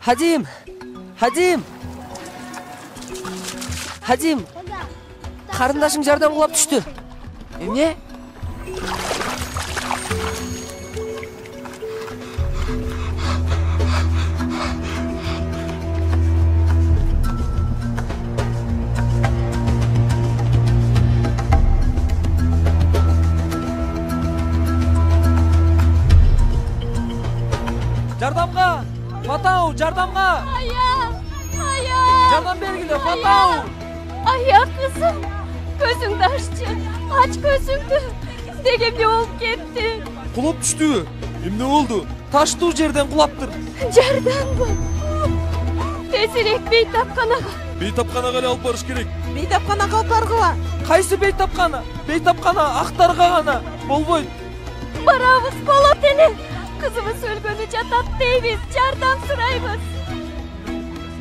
Hacim! Hacim! Hacim! Карындашың жардан кулап түштү. Эмне? Жардамга! Фатау, жардамга! Ая! Жардам бергиле, Фатау! Ая kızım, gözüңдү açчы, aç gözüңдү. Деге эмне болуп кетти? Кулап түштү. Эмне болду? Таштуу жерден кулаптыр. Жарданбы? Тезирээк бейтапканага. Бейтапканага эле алып барыш керек. Бейтапканага алып баргыла. Кайсы бейтапкана? Бейтапкана актарга гана болбойт. Барабыз, болот эле. Кызыбыз өлгөнү жатат дейбиз, жардам сурайбыз.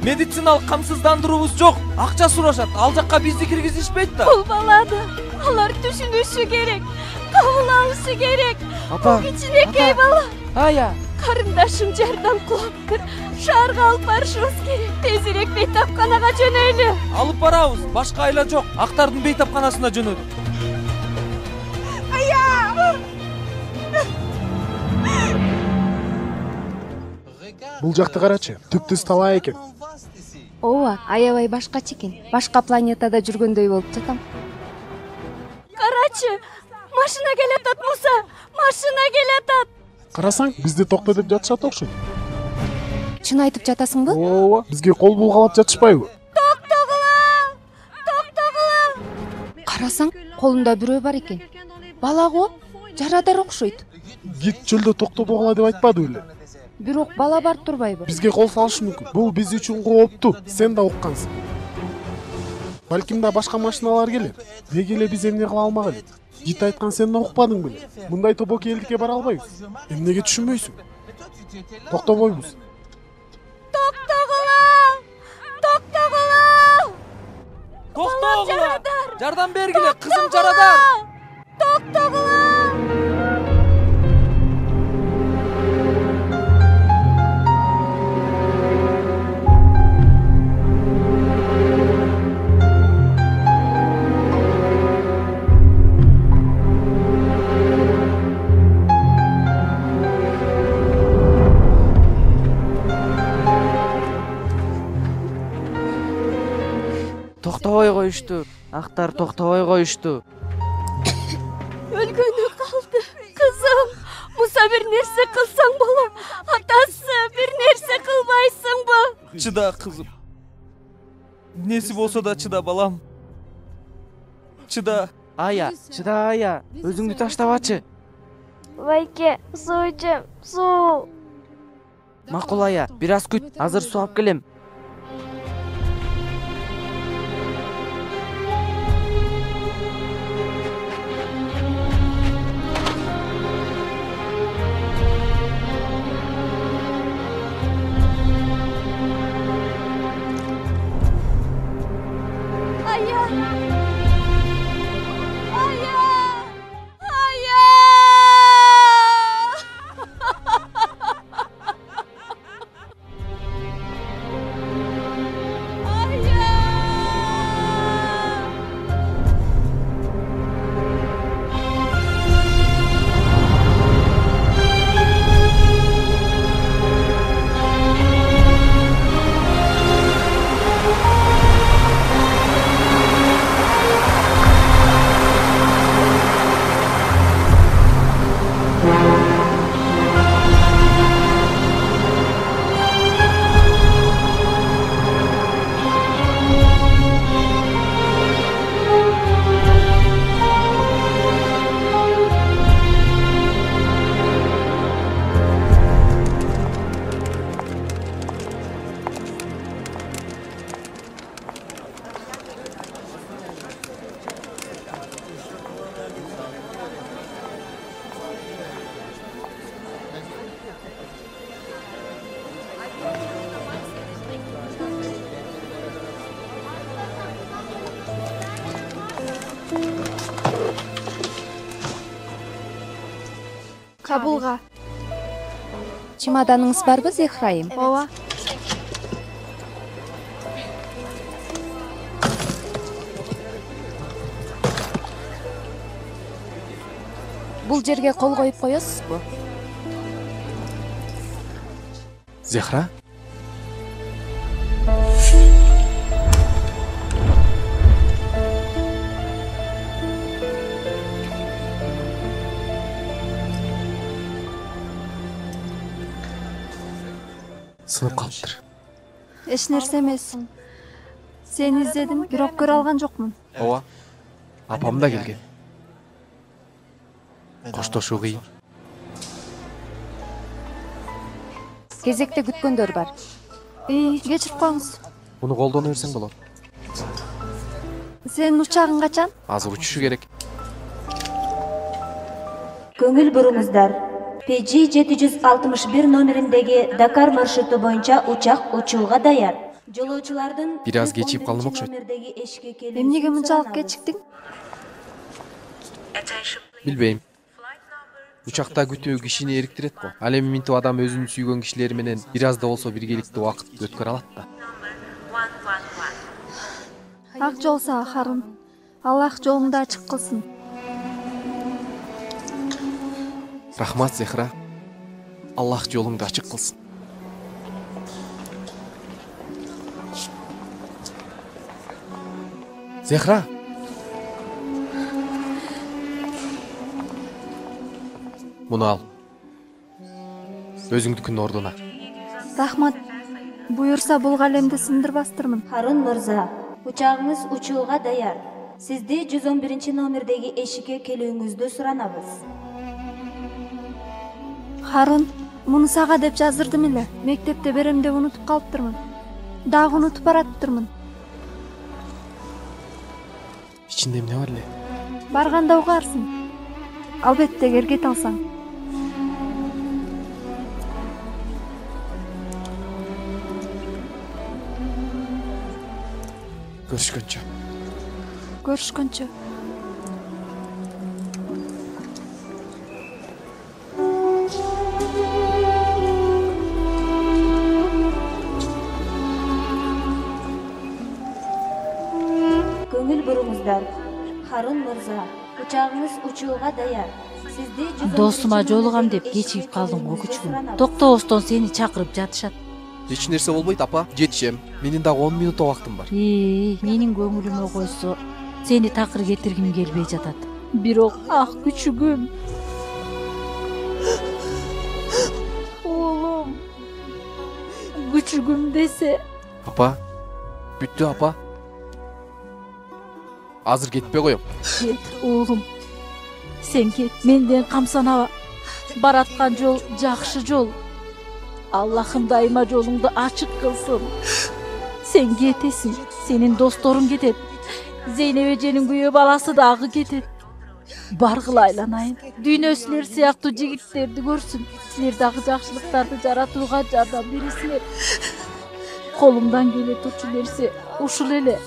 Медициналык камсыздандыруубуз жок. Акча сурашат. Ал жакка бизди киргизишпейт да. Бул баланы алар түшүнүшү керек, кабыл алышы керек. Апа, кичинекей бала. Ая. Карындашым жардан кулаптыр. Шаарга алып барышыбыз керек. Тезирээк бейтапканага жөнөйлү. Алып барабыз. Башка айла жок. Актардын бейтапканасына жөнөт. Бул жакты карачы, түп-түз талай экен. Ооба, аябай башкача экен. Башка планетада жүргөндөй болуп жатам. Карачы, машина келатат, Муса. Машина келатат. Карасаң, бизди токто деп жатышат окшойт. Чын айтып жатасыңбы? Ооба, бизге кол булгалап жатышпайбы? Токтогула. Карасаң, колунда бирөө бар экен. Бала го, жарадар окшойт. Гит чөлдө токтобогула деп айтпады беле? Бирок бала бар турбайбы? Бизге кол салышы мүмкүн. Бул биз үчүн кооптуу. Сен да уккансың. Балким да башка машиналар келет. Деги эле биз эмне кыла алмак элек? Гит айткан сен да укпадың беле? Мындай тобоки элдикке бара албайбыз. Эмнеге түшүнбөйсүң? Токтобойбуз. Токтогула! Жардам бергиле, кызым жарадар. Токтогула! Токтобой коюшту. Актар токтобой коюшту. Өлгөнү калды. Кызым, Муса бир нерсе кылсаң болот. Атасы, бир нерсе кылбайсыңбы? Чыда, кызым. Неси болсо да чыда, балам. Чыда. Ая, чыда, Ая. Өзүңдү таштабачы. Байке, суу ичем, суу. Макул, Ая. Бир аз күт, азыр суу алып келем. Кабулга. Чемоданыңыз барбы, Зехрайым? Ооба. Бул жерге кол коюп коесузбу? Зехра? Сынып калыптыр. Эч нерсе эмес. Сени издедим, бирок көрө алган жокмун. Ооба. Апам да келген. Коштошуу кыйын. Кезекте күткөндөр бар. Кечирип коюңуз. Муну колдоно берсең болот. Сенин учагың качан? Азыр учушу керек. Көңүл буруңуздар. PG 761 номериндеги Дакар маршруту боюнча учак учууга даяр. Жолоочулардын Бир аз кечип калдым окшойт. Эмнеге мынчалык кечиктиң? Билбейм. Учакта күтүү кишини эриктирет го. Ал эми минтип адам өзүнүн сүйгөн кишилери менен бир аз да болсо биргеликте убакыт өткөрө алат да. Ак жол сага, Харун. Аллах жолуңду ачык кылсын. Рахмат, Зехра. Аллах жолуңду ачык кылсын. Зехра. Муну ал. Өзүңдүкүнүн ордуна. Рахмат. Буюрса бул калемди сындырбастырмын. Харун мырза, учагыңыз учууга даяр. Сизди 111 номердеги эшикке келүүңүздү суранабыз. Харун, муну сага деп жаздырдым эле. Мектепте берем деп унутуп калыптырмын. Дагы унутуп бараттырмын. Ичинде эмне бар эле? Барганда угарсың. Албетте эгер кете алсаң. Көрүшкөнчө. Көрүшкөнчө. Көңүл буруңуздар. Харун мырза, учагыңыз учууга даяр. Сизди Досума жолугам деп кечигип калдым го күчүгүм. Токтобостон сени чакырып жатышат. Эч нерсе болбойт, апа. Жетишем. Менин дагы 10 минут убактым бар. Менин көңүлүмө койсо, сени такыр кетиргим келбей жатат. Бирок ак күчүгүм. Оолум. Күчүгүм десе. Апа. Бүттү, апа. Азыр кетпей коем. Кет, оолум. Сен кет, менден камсанаба. Бараткан жол жакшы жол. Аллахым дайыма жолуңду ачык кылсын. Сен кетесиң, сенин досторуң кетет. Зейнеп эженин күйөө баласы дагы кетет. Баргыла айланайын. Дүйнө силер сыяктуу жигиттерди көрсүн. Силер дагы жакшылыктарды жаратууга жардам бересиңер. Колумдан келе турчу нерсе ушул эле.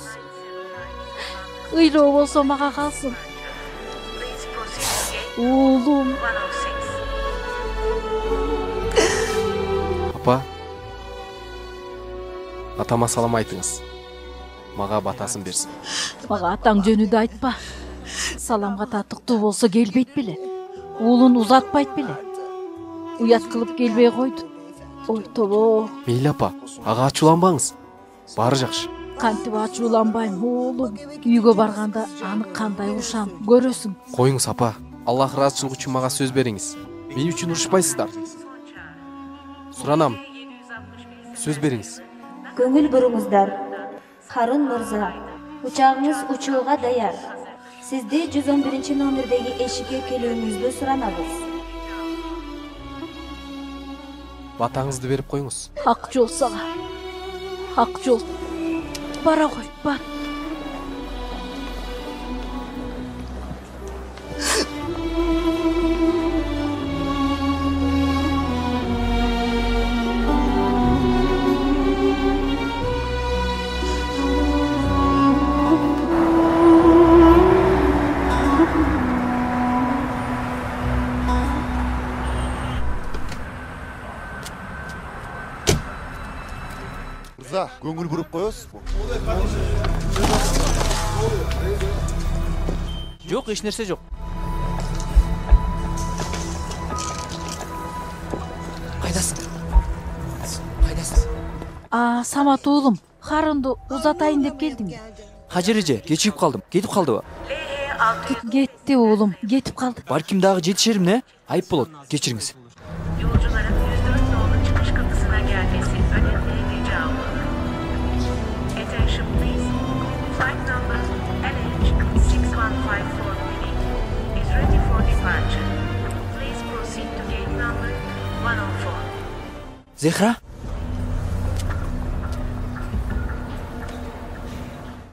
Ыйлоо болсо мага калсын. Уулум. Апа. Атама салам айтыңыз. Мага батасын берсин. Мага атаң жөнүндө айтпа. Саламга татыктуу болсо келбейт беле. Уулун узатпайт беле. Уят кылып келбей койду. Ой тобо. Мейли, апа. Ага ачууланбаңыз. Баары жакшы. Кантип ачууланбайм уулум. Үйгө барганда аны кандай урушам көрөсүң. Коюңуз, апа. Аллах ыраазычылык үчүн мага сөз бериңиз. Мен үчүн урушпайсыздар. Суранам. Сөз бериңиз. Көңүл буруңуздар. Харун мырза, учагыңыз учууга даяр. Сизди 111 номердеги эшикке келүүңүздү суранабыз. Батаңызды берип коюңуз. Ак жол сага. Ак жол. Бара кой, бар. Мырза, көңіл бұрып қойосыз бу? Жоқ, еш нәрсе жоқ. Қайдасың? Самат уулум, карынды узатайын деп келдиң. Хажыр эже, кечигип калдым. Кетип калдыбы? Кетти уулум, кетип калды. Балким дагы жетишерим не? Айып болот. Кечириңиz. Yolcuların 104 nolu çıkış kapısına gelmesi önemli rica olunur. Attention please. Flight number LH6154 is ready for departure. Please proceed to gate number 104. Зехра?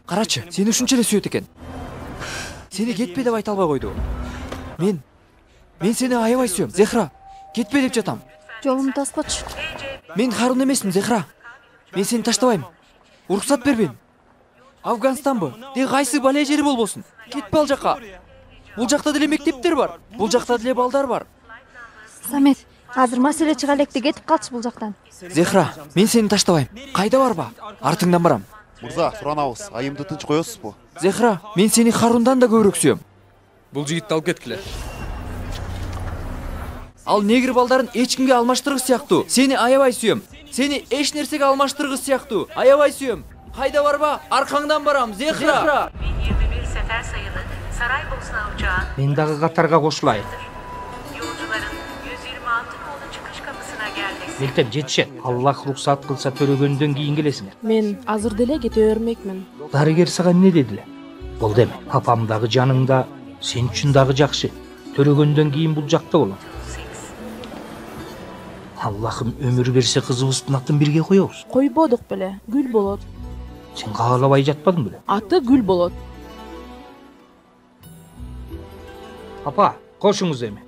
Карачы, сени ушунча эле сүйөт экен. Сени кетпе деп айта албай койду. Мен сени аябай сүйөм, Зехра. Кетпе деп жатам. Жолумду таспачы. Мен Харун эмесмин, Зехра. Мен сени таштабайм. Уруксат бербейм. Афганистанбы? Де кайсы бале жери болбосун. Кетпе ал жака. Бул жакта деле мектептер бар. Бул жакта деле балдар бар. Самет, азыр маселе чыга электе, кетип калчы бул жактан. Зехра, мен сени таштабайм. Кайда барба? Артыңдан барам. Мырза, суранабыз, айымды тынч коесуз бу? Зехра, мен сени Харундан да көбүрөөк сүйөм. Бул жигитти алып кеткиле. Ал негр балдарын эч кимге алмаштыргыс сыяктуу. Сени аябай сүйөм. Сени эч нерсеге алмаштыргыс сыяктуу. Аябай сүйөм. Кайда барба? Аркаңдан барам, Зехра. 1021 sefer sayılı Saraybosna uçağı Мен дагы катарга кошулайын. yolcuların 126 nolu çıkış kapısına gelmesi. Мектеп жетишет. Аллах рухсат кылса төрөгөндөн кийин келесиңер. Мен азыр деле кете бермекмин. Дарыгер сага эмне дедиле? Болду эми. Папам дагы жаныңда, сен үчүн дагы жакшы. Төрөгөндөн кийин бул жакта болом. Аллахым өмүр берсе кызыбыздын атын бирге коебуз. Койбодук беле, Гүл болот. Сен каалабай жатпадың беле? Аты Гүл болот. Апа, кошуңуз эми.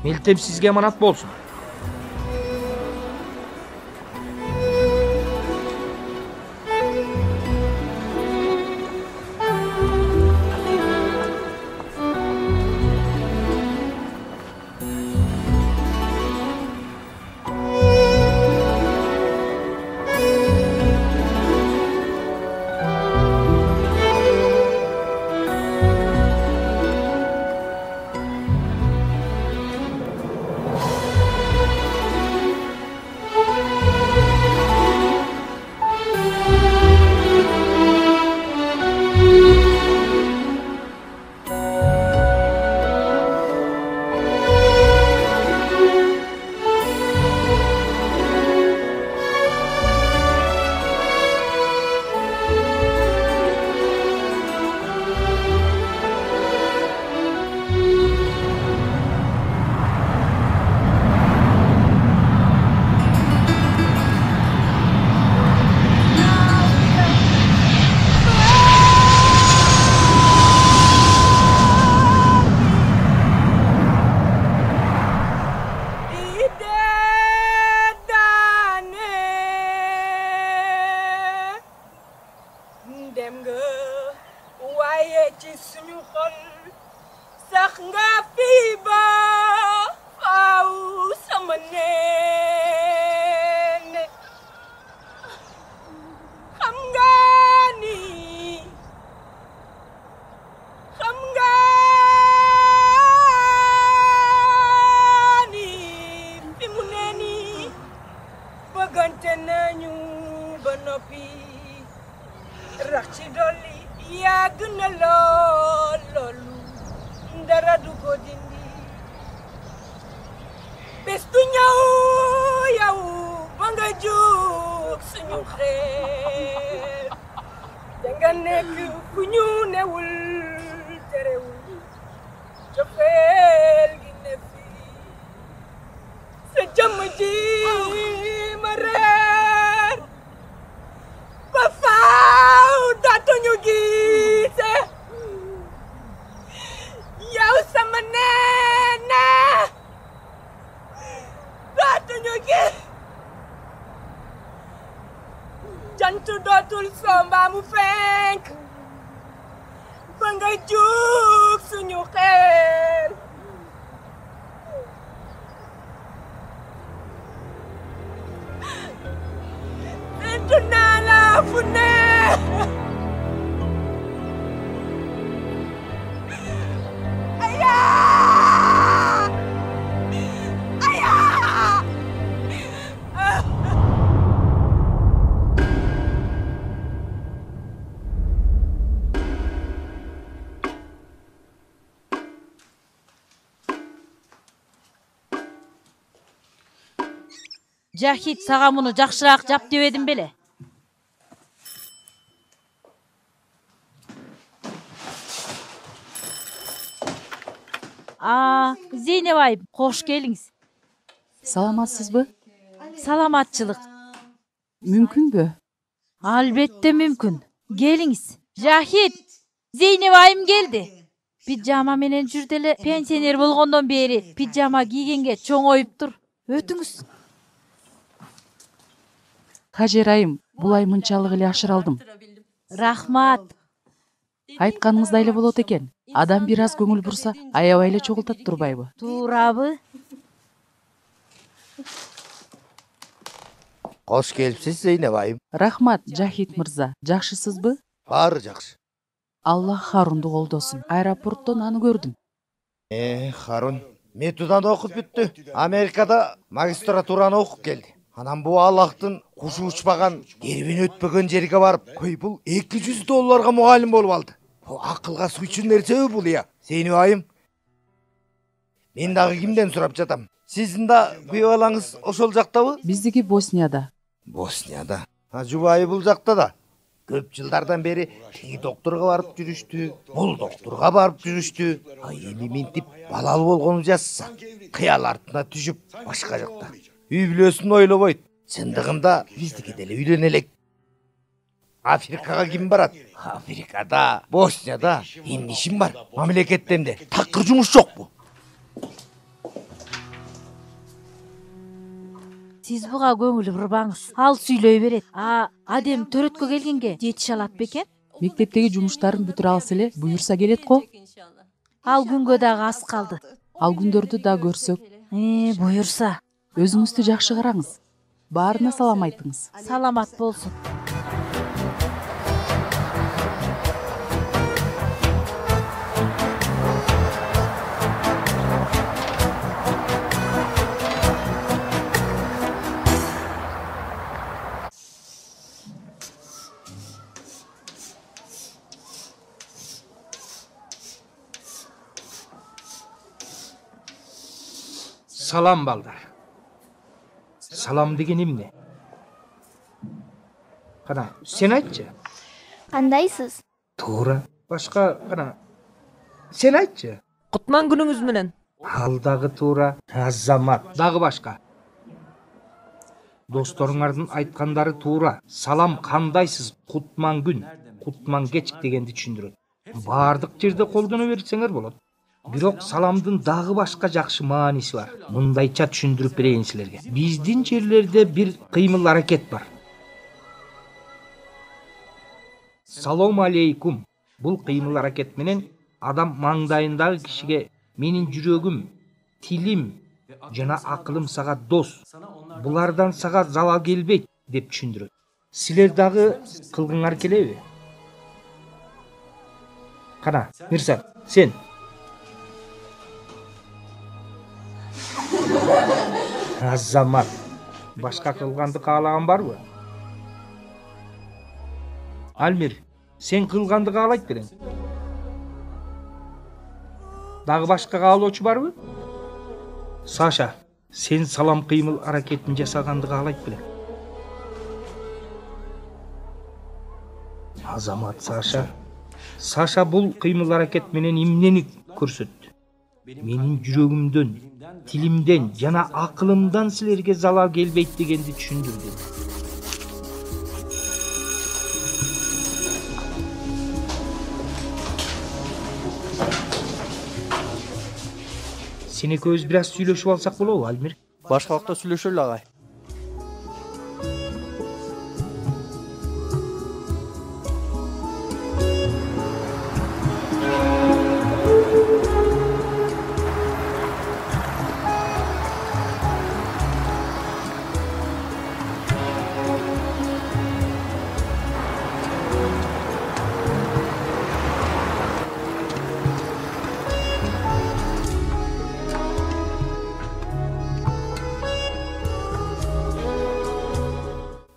Мелтем сизге аманат болсун. Жахит, сага муну жакшыраак жап дебедим беле? Зейнеп айым, кош келиңиз. Саламатсызбы? Саламатчылык. Мүмкүнбү? Албетте мүмкүн. Келиңиз. Жахит, Зейнеп айым келди. Пижама менен жүрдү эле. Пенсионер болгондон бери пижама кийгенге чоңоюптур. Өтүңүз. Кажер айым, бул ай мынчалык эле ашыралдым. Рахмат. Айтканыңыздай эле болот экен. Адам бир аз көңүл бурса, аябай эле чогултат турбайбы? Туурабы? Кош келипсиз Зейнеп айым. Рахмат, Жахит мырза. Жакшысызбы? Баары жакшы. Аллах Харунду колдосун. Аэропорттон аны көрдүм. Харун методаны окуп бүттү. Америкада магистратураны окуп келди. Анан бу Аллахтын кушу учпаган, дербин өтпөгөн жерге барып, бул $200 мугалим болуп алды. Бу акылга суйчун нерсе бул я. Зейнеп айым. Мен дагы кимден сурап жатам? Сиздин да күй балаңыз ошол жактабы? Биздики Боснияда. Боснияда. Жубайы бул жакта да. Көп жылдардан бери тиги докторго барып жүрүштү, бул докторго барып жүрүштү. Эми ментип балалы болгону жазса, кыял артына түшүп башка жакта. Үй бүлөсүн ойлобойт. Чындыгында биздики деле үйлөнө элек. Африкага ким барат? Африкада, Боснияда эмне ишим бар? Мамлекеттемде такыр жумуш жокпу? Сиз буга көңүл бурбаңыз. Ал сүйлөй берет. Адем төрөткө келгенге жетише алат бекен? Мектептеги жумуштарын бүтүрө алса эле буюрса келет го. Ал күнгө дагы аз калды. Ал күндөрдү да көрсөк. Буюрса. Өзүңүздү жакшы караңыз. Баарына салам айтыңыз. Саламат болсун. Салам балдар. Салам деген эмне? Кана, сен айтчы. Кандайсыз? Туура. Башка кана. Сен айтчы. Кутман күнүңүз менен. Ал дагы туура. Азамат. Дагы башка. Досторуңардын айткандары туура. Салам кандайсыз? Кутман күн, кутман кеч дегенди түшүндүрөт. Бардык жерде колдоно берсеңер болот. Бирок саламдын дагы башка жакшы мааниси бар. Мындайча түшүндүрүп берейин силерге. Биздин жерлерде бир кыймыл аракет бар. Салом алейкум. Бул кыймыл аракет менен адам маңдайындагы кишиге менин жүрөгүм, тилим жана акылым сага дос. Булардан сага залал келбейт деп түшүндүрөт. Силер дагы кылгыңар келеби? Кана, Мирса, сен Азамат, башка кылганды каалаган барбы? Альмир, сен кылганды каалайт белең. Дагы башка каалоочу барбы? Саша, сен салам кыймыл аракетин жасаганды каалайт белең. Азамат, Саша бул кыймыл аракет менен эмнени көрсөттү? Менин жүрөгүмдөн, тилимден жана акылымдан силерге залал келбейт дегенди түшүндүрдү. Сен экөөбүз бир аз сүйлөшүп алсак болобу, Альмир? Башка вакытта сүйлөшөлү агай.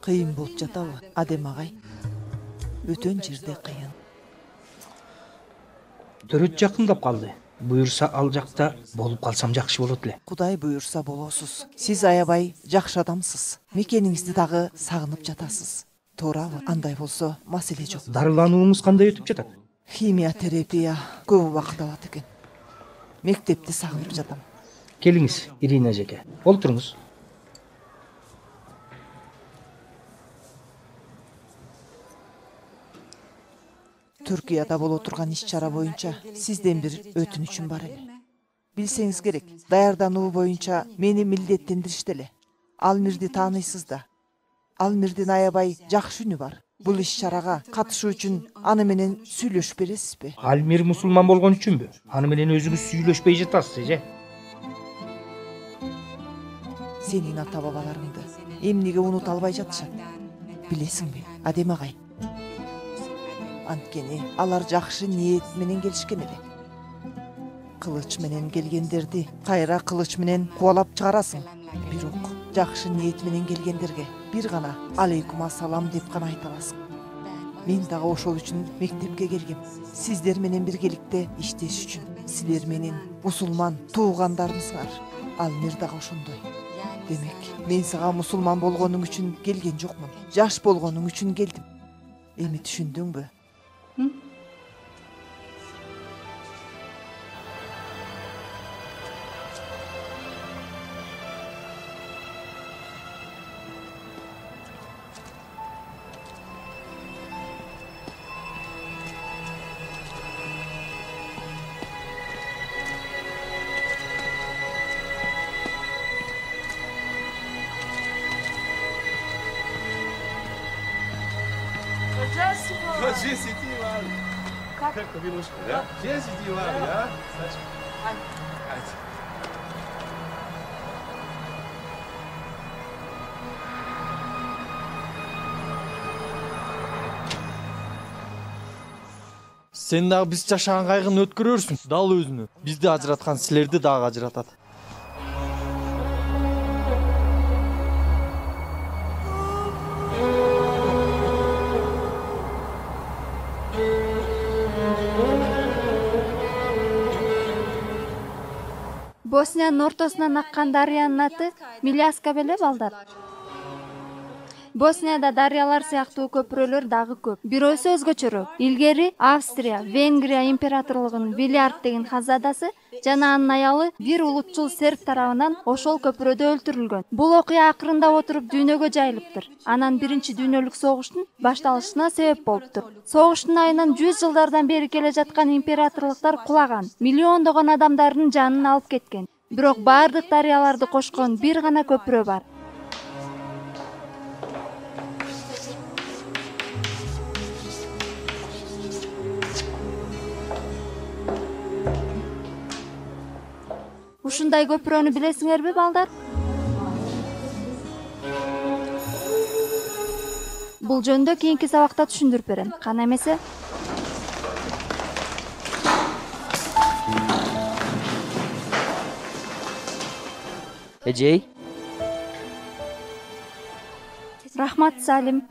Кыйын болуп жатабы, Адем агай? Өтөн жерде кыйын. Төрөт жакындап калды. буюрса ал жакта болуп калсам жакшы болот эле. Кудай буюрса болосуз. Сиз аябай жакшы адамсыз. Мекениңизди дагы сагынып жатасыз. Туурабы? Андай болсо маселе жок. Дарыланууңуз кандай өтүп жатат? Химия терапия көп убакыт алат экен. Мектепти сагынып жатам. Келиңиз, Ирина эжеке. Олтуруңуз. Түркияда боло турган иш-чара боюнча сизден бир өтүнүчүм бар эле. Билсеңиз керек, даярдануу боюнча мени милдеттендиришти эле. Алмирди тааныйсыз да. Алмирдин аябай жакшы үнү бар. Бул иш-чарага катышуу үчүн аны менен сүйлөшүп бересизби? Алмир мусулман болгон үчүнбү? Аны менен өзүңүз сүйлөшпөй жатасыз, эже. Сенин ата-бабаларыңды эмнеге унута албай жатышат? Билесиңби, Адем агай? Анткени алар жакшы ниет менен келишкен эле. Кылыч менен келгендерди кайра кылыч менен кубалап чыгарасың. Бирок жакшы ниет менен келгендерге бир гана алейкум ассалам деп гана айта аласың. Мен дагы ошол үчүн мектепке келгем. Сиздер менен биргеликте иштеш үчүн. Силер менин мусулман туугандарыңыздар. Алмир дагы ошондой. Демек, мен сага мусулман болгонуң үчүн келген жокмун. Жаш болгонуң үчүн келдим. Эми түшүндүңбү? Сен дагы биз жашаган кайгыны өткөрөрсүң. Дал өзүнө. Бизди ажыраткан силерди дагы ажыратат. Боснянын ортосунан аккан дарыянын аты Милjaska беле балдар? Боснияда дарыялар сыяктуу көпүрөлөр дагы көп. Бирөөсү өзгөчөрөөк. Илгери Австрия, Венгрия императорлугунун Вильярд деген хазадасы жана анын аялы бир улутчул серб тарабынан ошол көпүрөдө өлтүрүлгөн. Бул окуя акырындап отуруп дүйнөгө жайылыптыр. Анан биринчи дүйнөлүк согуштун башталышына себеп болуптур. Согуштун айынан 100 жылдардан бери келе жаткан императорлуктар кулаган, миллиондогон адамдардын жанын алып кеткен. Бирок баардык дарыяларды кошкон бир гана көпүрө бар. Ушундай көпүрөнү билесиңерби, балдар? Бул жөнүндө кийинки сабакта түшүндүрүп берем. Кана эмесе? Эжей. Рахмат, Салим.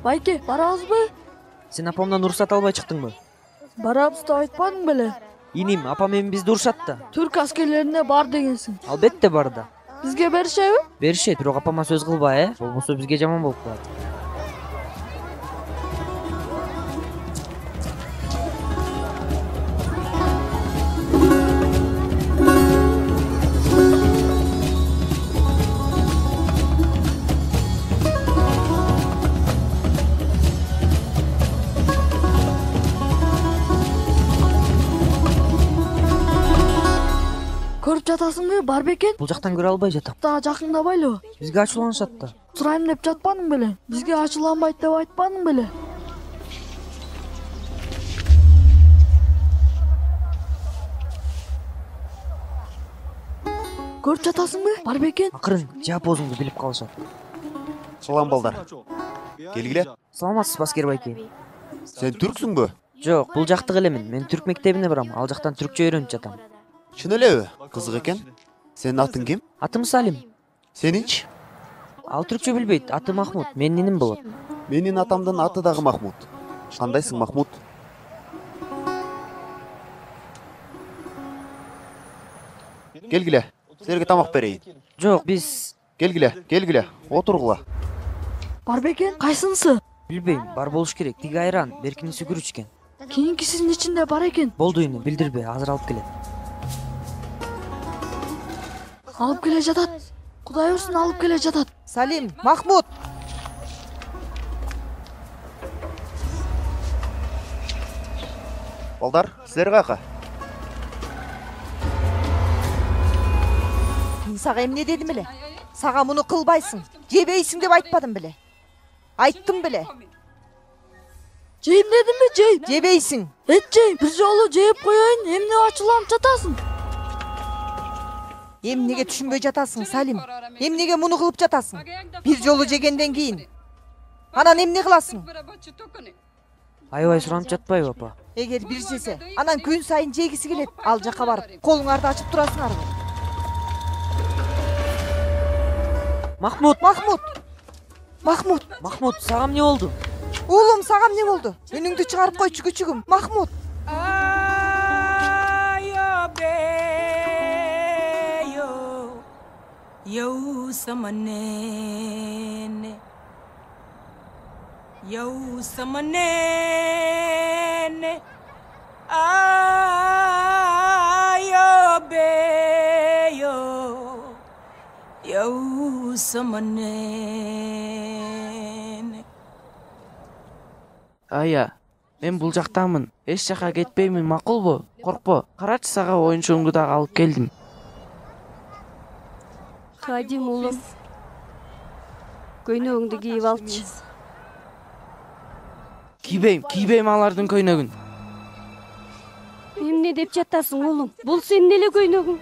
Байке, барабызбы? Сен апамдан уруксат албай чыктыңбы? Барабыз деп айтпадың беле? Иним, апам эми бизди урушат да. Түрк аскерлерине бар дегенсиң. Албетте бар да. Бизге беришеби? Беришет, бирок апама сөз кылба, болбосо бизге жаман болуп калат. Көрүп жатасыңбы, бар бекен? Бул жактан көрө албай жатам. Да жакындабайлы. Бизге ачууланышат да. Сурайм деп жатпадың беле? Бизге ачууланбайт деп айтпадың беле? көрүп жатасыңбы бар бекен? Акырын жаап оозуңду билип калышат. Салам балдар. Келгиле. Саламатсыз Баскер байке. Сен түрксүңбү? Жок, бул жактык элемин. Мен түрк мектебине барам. Ал жактан түркчө үйрөнүп жатам. Чын элеби? Кызык экен. Сенин атың ким? Атым Салим. Сенинчи? Ал түркчө билбейт. Аты Махмуд. Менин иним болот. Менин атамдын аты дагы Махмуд. Кандайсың, Махмуд? Келгиле. Силерге тамак берейин. Жок, биз Келгиле. Отургула. Бар бекен, кайсынысы? билбейм. Бар болуш керек. Тиги айран, беркини сүгүрүч экен. Кийинкисинин ичинде бар экен. Болду ине, билдирбе. Азыр алып келет. Алып келе жатат. Кудай урсун, алып келе жатат. Салим, Махмуд. Балдар, силер каяка? Мен сага эмне дедим эле? Сага муну кылбайсың, жебейсиң деп айтпадым беле? Айттым беле? Жейм дедимби, жейм. Жебейсиң. Жейм, бир жолу жеп коеюн, эмне ачууланып жатасың? Эмнеге түшүнбөй жатасың, Салим? Эмнеге муну кылып жатасың? Бир жолу жегенден кийин. Анан эмне кыласың? Аябай суранып жатпайбы, апа? Эгер бир жесе, анан күн сайын жегиси келет. Ал жака барып, колуңарды ачып турасыңарбы? Махмуд, сага эмне болду? Уулум, сага эмне болду? Үнүңдү чыгарып койчу күчүгүм. Махмуд. Ая, мен бул жактамын. Эч жака кетпеймин, макулбу? Коркпо. Карачы, сага оюнчугумду дагы алып келдим. Кадим уулум, көйнөгүңдү кийип алчы. Кийбейм алардын көйнөгүн. Эмне деп жатасың уулум? Бул сенин эле көйнөгүң.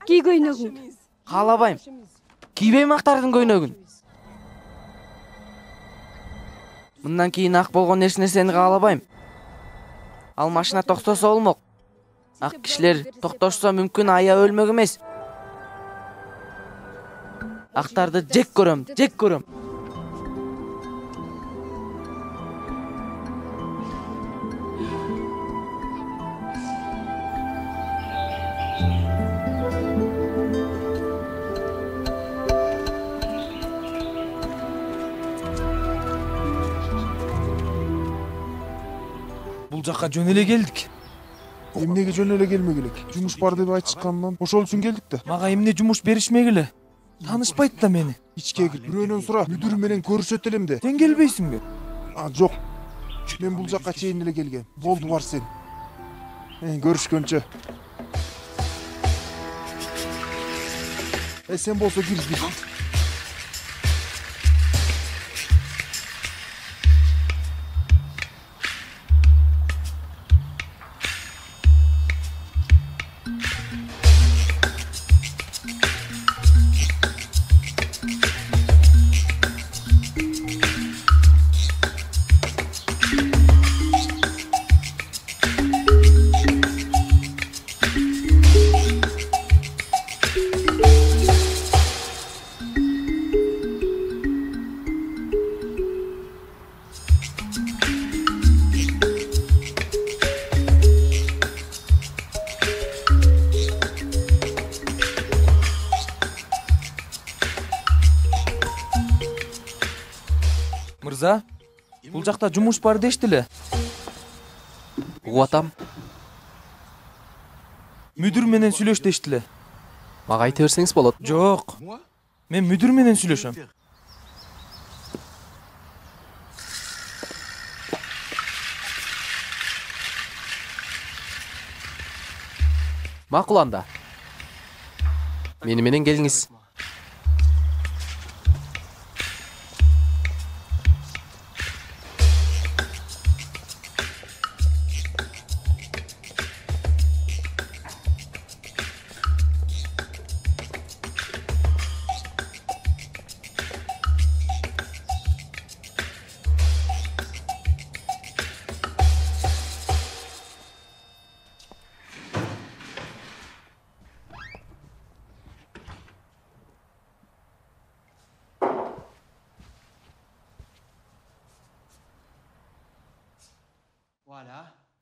Кий көйнөгүңдү. Каалабайм. Кийбейм актардын көйнөгүн. Мындан кийин ак болгон эч нерсени каалабайм. Ал машина токтосо болмок. Ак кишилер токтошсо мүмкүн, ая өлмөк эмес. Актарды жек көрөм. Бул жака жөн эле келдик. Эмнеге жөн эле келмек элек? Жумуш бар деп айтышкандан ошол үчүн келдик да. Мага эмне жумуш беришмек эле? Таанышпайт да мени. Ичке кир, бирөөнөн сура, мүдүр менен көрүшөт элем де. Сен келбейсиңби? Жок. Мен бул жака чейин эле келгем. Болду, бар сен. Көрүшкөнчө. Сен болсо кир. Мырза, бул жакта жумуш бар дештиле. Угуп атам. Мүдүр менен сүйлөш дештиле. Мага айта берсеңиз болот. Жок. Мен мүдүр менен сүйлөшөм. Макул анда. Мени менен келиңиз.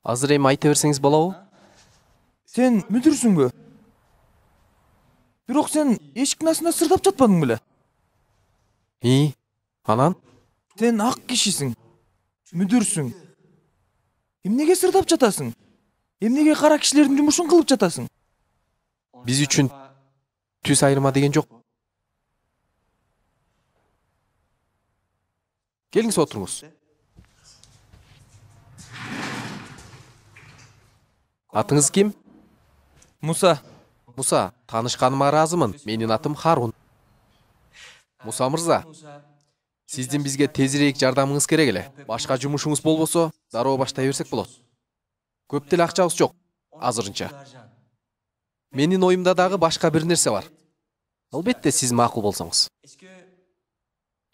Азыр эми айта берсеңиз болобу? Сен мүдүрсүңбү? Бирок сен эшиктин астында сырдап жатпадың беле? Анан? Сен ак кишисиң. Мүдүрсүң. Эмнеге сырдап жатасың? Эмнеге кара кишилердин жумушун кылып жатасың? Биз үчүн түс айырма деген жок. Келиңиз отуруңуз. Атыңыз ким? Муса. Муса, таанышканыма ыраазымын. Менин атым Харун. Муса мырза, сиздин бизге тезирээк жардамыңыз керек эле. Башка жумушуңуз болбосо, дароо баштай берсек болот. Көп деле акчабыз жок, азырынча. Менин оюмда дагы башка бир нерсе бар. Албетте, сиз макул болсоңуз.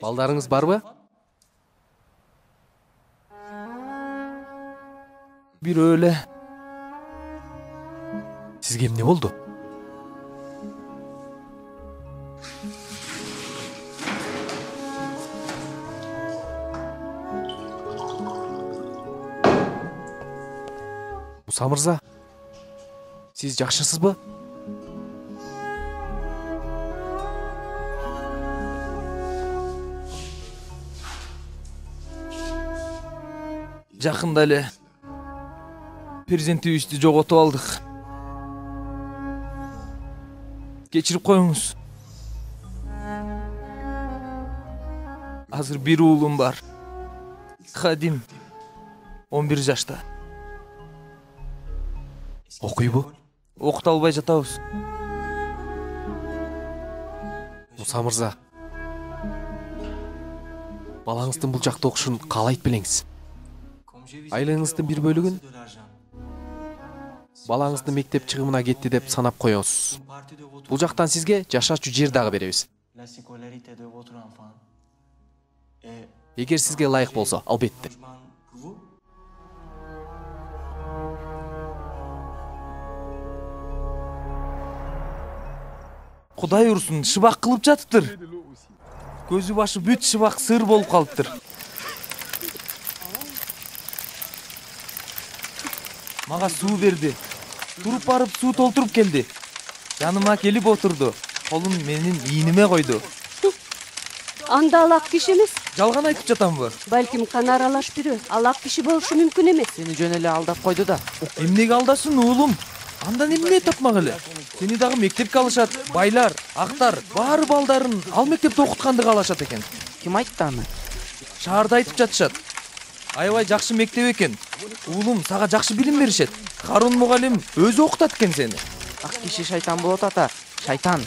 Балдарыңыз барбы? Бирөө эле. Сизге эмне болду? Муса мырза, сиз жакшысызбы? Жакында эле перзентибизди жоготуп алдык. Кечирип коюңуз. Азыр бир уулум бар. Хадим, 11 жашта. Окуйбу? Окута албай жатабыз. Муса мырза, балаңыздын бул жакта окушун каалайт белеңиз. Айлыгыңыздын бир бөлүгүн балаңыздын мектеп чыгымына кетти деп санап коесуз. Бул жактан сизге жашачу жер дагы беребиз. Эгер сизге ылайык болсо, албетте. Кудай урсун, шыбак кылып жатыптыр. Көзү башы бүт шыбак сыр болуп калыптыр. Мага суу берди. Туруп барып суу толтуруп келди. Жаныма келип отурду. Колун менин ийниме койду. Анда алак киши эмес. Жалган айтып жатамбы? Балким кана аралаш бирөө. Алак киши болушу мүмкүн эмес. Сени жөн эле алдап койду да. Эмнеге алдасын уулум? Андан эмне тапмак эле? Сени дагы мектепке алышат. Байлар, актар, баары балдарын ал мектепте окутканды каалашат экен. Ким айтты аны? Шаарда айтып жатышат. Аябай жакшы мектеп экен. Уулум, сага жакшы билим беришет. Харун мугалим өзү окутат экен сени. Ак киши шайтан болот ата. Шайтан.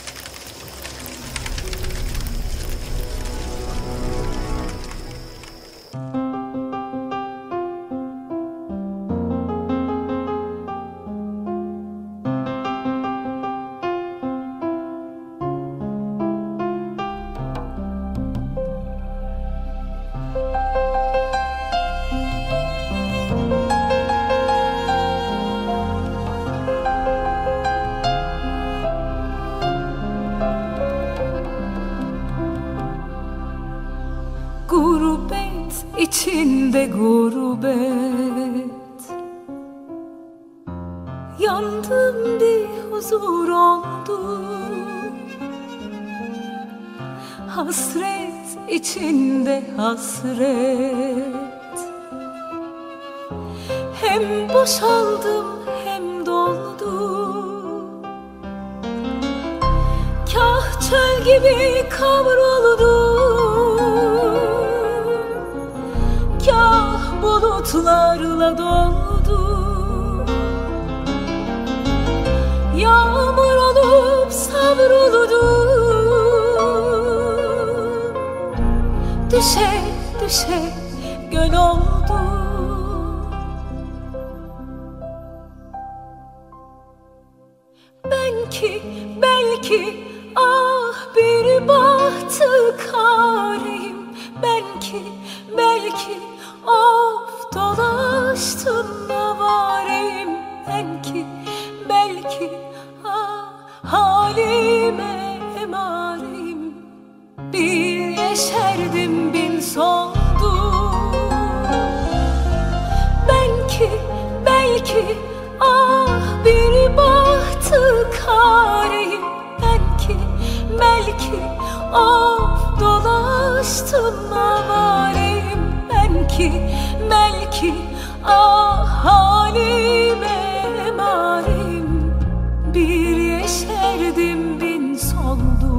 içinde gurbet. Yandım bir huzur oldu. Hasret içinde hasret. Hem boşaldım hem doldum. Kah çöl gibi kavruldum. Kah bulutlarla doldum. Yağmur olup savruldum. Düşe düşe göl oldum. Belki ah bir bahtı kareyim. Belki of dolaştım avareyim. Belki ah halime emareyim. Bir yeşerdim bin soldum. Belki of dolaştım avareyim belki ah halime emareyim bir yeşerdim bin soldum.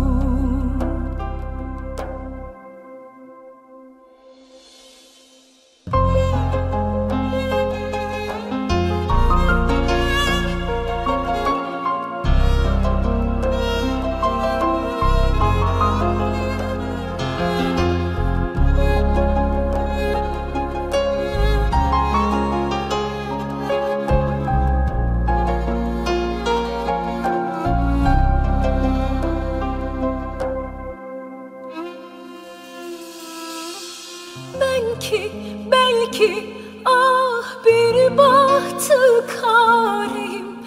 Belki ah bir bahtı kareyim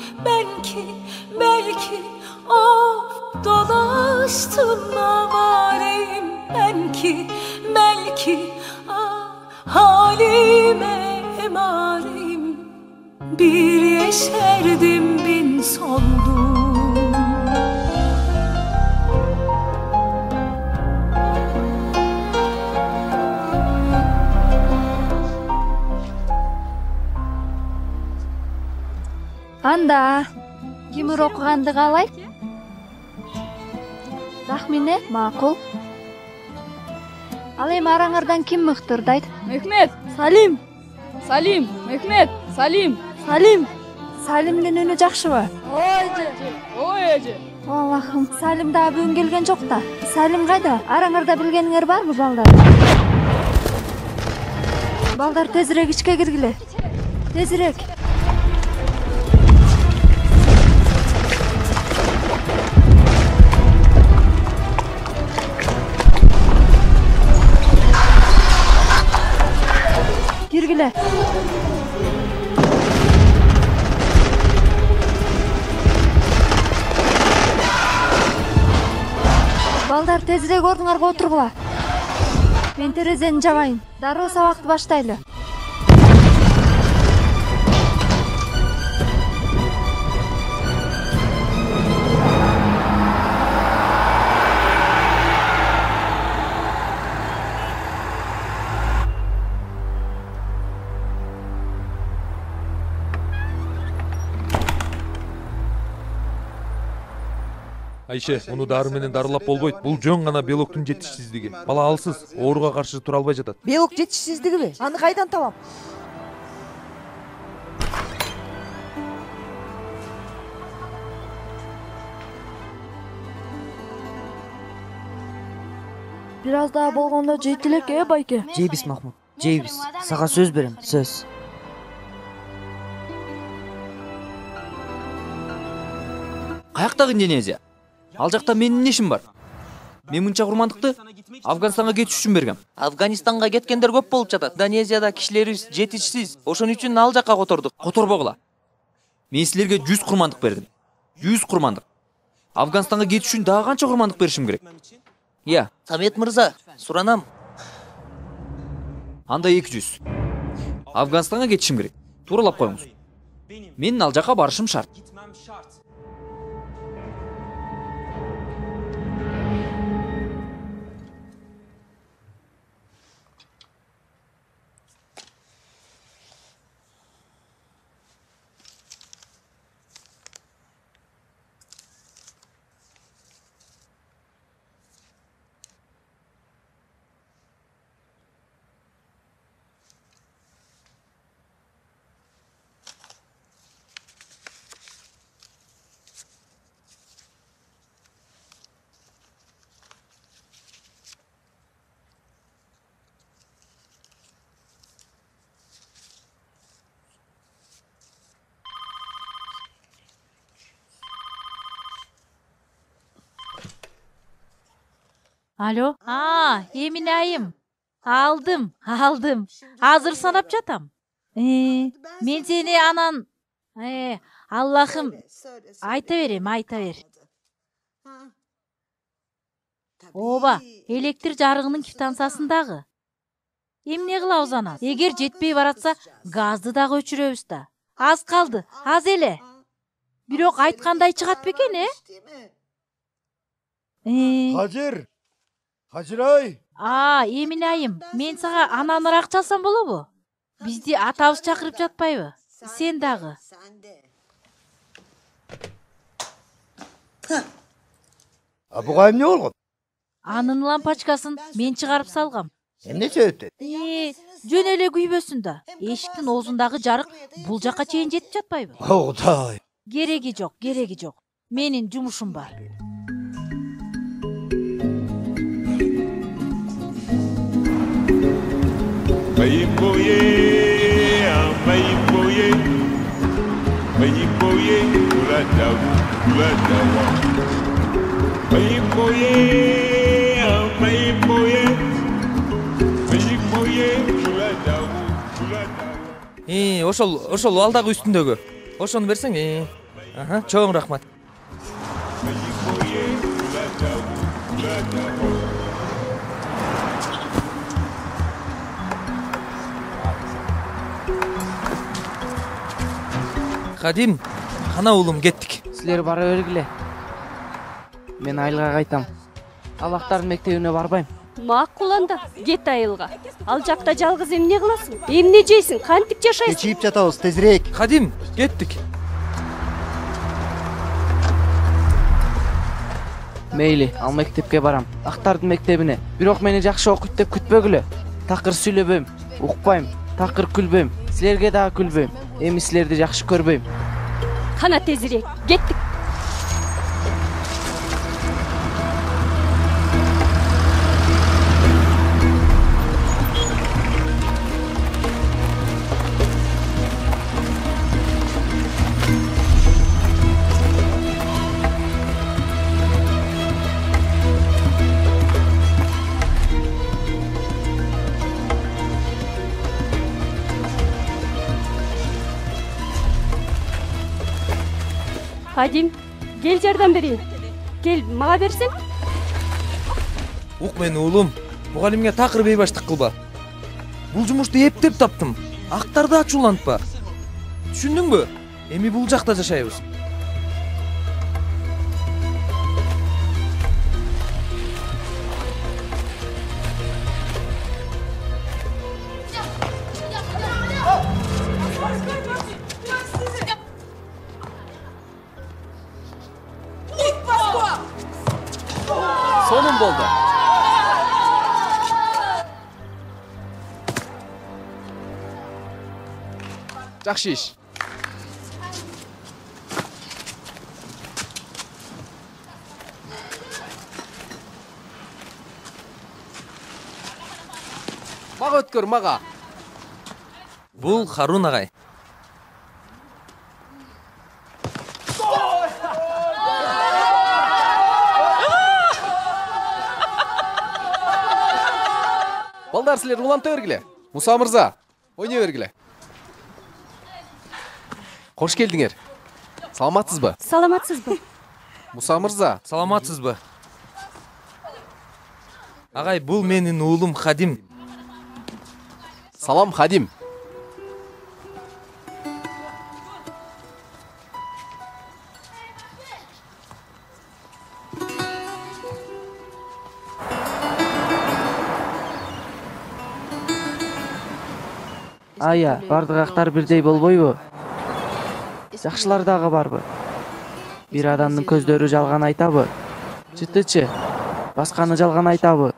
belki of dolaştım avareyim belki ah halime emareyim bir yeşerdim bin soldum. Анда кимир окуганды каалайт? Тахмини макул. Ал эми араңардан ким мыктырдайт? Мехмет, Салим. Салим, Мехмет, Салим. Салим. Салимдин үнү жакшыбы? Ой эже. Аллахым, Салим да бүгүн келген жок да. Салим кайда? Араңарда билгениңер барбы, балдар? Балдар, тезирээк ичке киргиле. Тезирээк. Киргиле. Балдар, тезирээк ордуңарга отургула. Мен терезени жабайын. Дароо сабакты баштайлы. Айше, муну дары менен дарылап болбойт. Бул жөн гана белоктун жетишсиздиги. Бала алсыз, ооруга каршы тура албай жатат. Белок жетишсиздигиби? Аны кайдан табам? Бир аз да болгондо жейт элек, байке? Жейбиз, Махмуд, жейбиз. Сага сөз берем, сөз. Каяктагы Индонезия? Ал жакта менин ишим бар. Мен мынча курмандыкты Афганистанга кетиш үчүн бергем. Афганистанга кеткендер көп болуп жатат. Индонезияда кишилерибиз жетишсиз. Ошон үчүн ал жакка котордук. Которбогула. Мен силерге 100 курмандык бердим. 100 курмандык. Афганистанга кетиш үчүн дагы канча курмандык беришим керек? Иә. Самет мырза, суранам. Анда 200. Афганистанга кетишим керек. Тууралап коюңуз. Менин ал жака барышым шарт. Alo? Эмине айым. Алдым. Азыр санап жатам. Мен сени анан... Аллахым, айта бер. Ооба, электр жарыгынын квитанциясындагы. Эмне кылабыз анан? Эгер жетпей баратса, газды дагы өчүрөбүз да. Аз калды, аз эле. Бирок айткандай чыгат бекен, Хажыр, Хажырай. Эмин айым, мен сага ананыраак чалсам болобу? Бизди атабыз чакырып жатпайбы? Сен дагы. Буга эмне болгон? Анын лампочкасын мен чыгарып салгам. Эмне себептен? Жөн эле күйбөсүн да. Эшиктин оозундагы жарык бул жакка чейин жетип жатпайбы? Кудай. Кереги жок. Менин жумушум бар. Ошол ал дагы үстүндөгү. Ошону берсең. Чоң рахмат. Кадим, кана уулум, кеттик. Силер бара бергиле. Мен айылга кайтам. Алактардын мектебине барбайм. Макул анда, кет айылга. Ал жакта жалгыз эмне кыласың? Эмне жейсиң? Кантип жашайсың? Кечип жатабыз, тезирээк. Кадим, кеттик. Мейли, ал мектепке барам. Актардын мектебине. Бирок мени жакшы окуйт деп күтпөгүлө. Такыр сүйлөбөйм, укпайм, такыр күлбөйм. Силерге дагы күлбөйм. Эми силерди жакшы көрбөйм. Кана тезирээк, кеттик. Кадим, кел жардам берейин. Кел, мага берсең. Ук мени уулум, мугалимге такыр бейбаштык кылба. Бул жумушту эптеп таптым. Актарды ачуулантпа. Түшүндүңбү? Эми бул жакта жашайбыз. Sonum boldu. Жақсы иш. Мага өткөр, мага. Бул Харун агай. Балдар, силер уланта бергиле. Муса мырза, ойнай бергиле. Кош келдиңер. Саламатсызбы? Саламатсызбы? Муса мырза, саламатсызбы? Агай, бул менин уулум Хадим. Салам, Хадим. Ая, бардык актар бирдей болбойбу? Жакшылар дагы барбы? Бир адамдын көздөрү жалган айтабы? Жытычы, башканы жалган айтабы?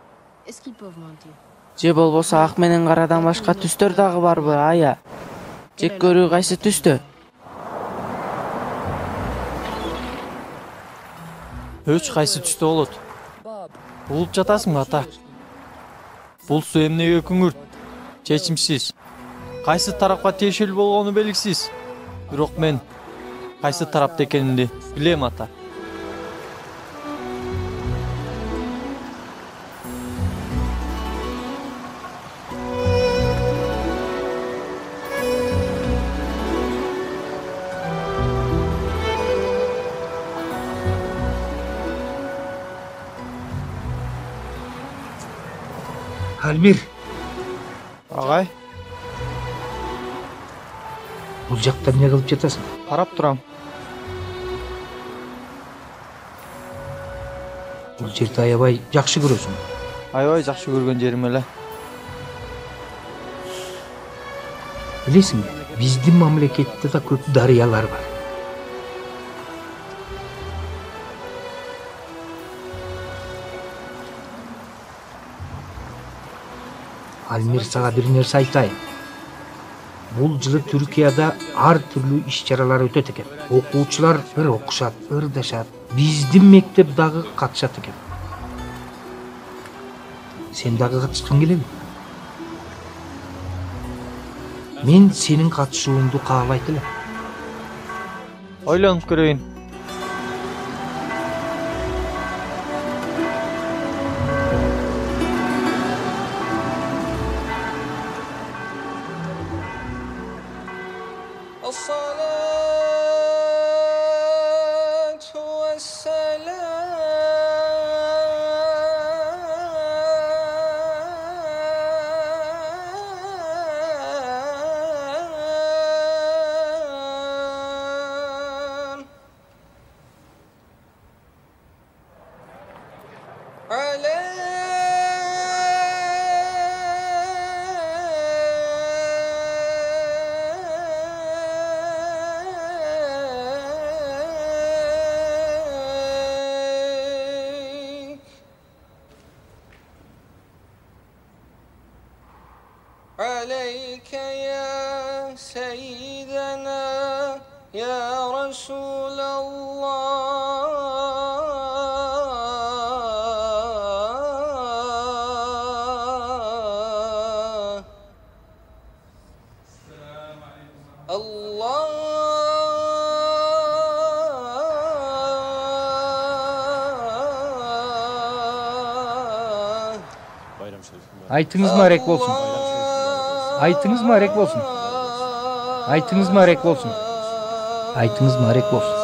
Же болбосо ак менен карадан башка түстөр дагы барбы, Ая? Жек көрүү кайсы түстө? Өч кайсы түстө болот? Улуп жатасыңбы, ата? Бул суу эмнеге күңүрт, чечимсиз. Кайсы тарапка тиешелүү болгону белгисиз. Бирок мен кайсы тарапта экенимди билем, ата. Альмир. Агай. Бул жакта эмне кылып жатасың? Карап турам. Бул жерди аябай жакшы көрөсүң. Аябай жакшы көргөн жерим эле. Билесиңби, биздин мамлекетте да көп дарыялар бар. Алмир, сага бир нерсе айтайын. Бул жылы Түркияда ар түрлүү иш-чаралар өтөт экен. Окуучулар бир окушат, ырдашат. Биздин мектеп дагы катышат экен. Сен дагы катышкың келеби? Мен сенин катышууңду каалайт элем. Ойлонуп көрөйүн. عليك يا سيدنا يا رسول الله Айтыңыз марек болсын. Айтыңыз марек болсын. Айтыңыз марек болсын. Айтыңыз марек болсын.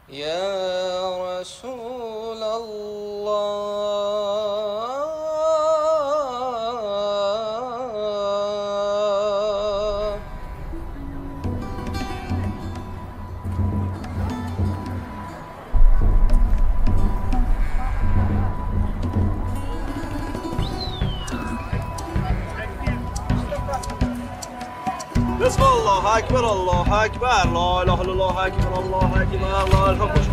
يا رسول الله بسم الله اکبر الله اکبر لا اله الا الله اکبر الله اکبر الله اکبر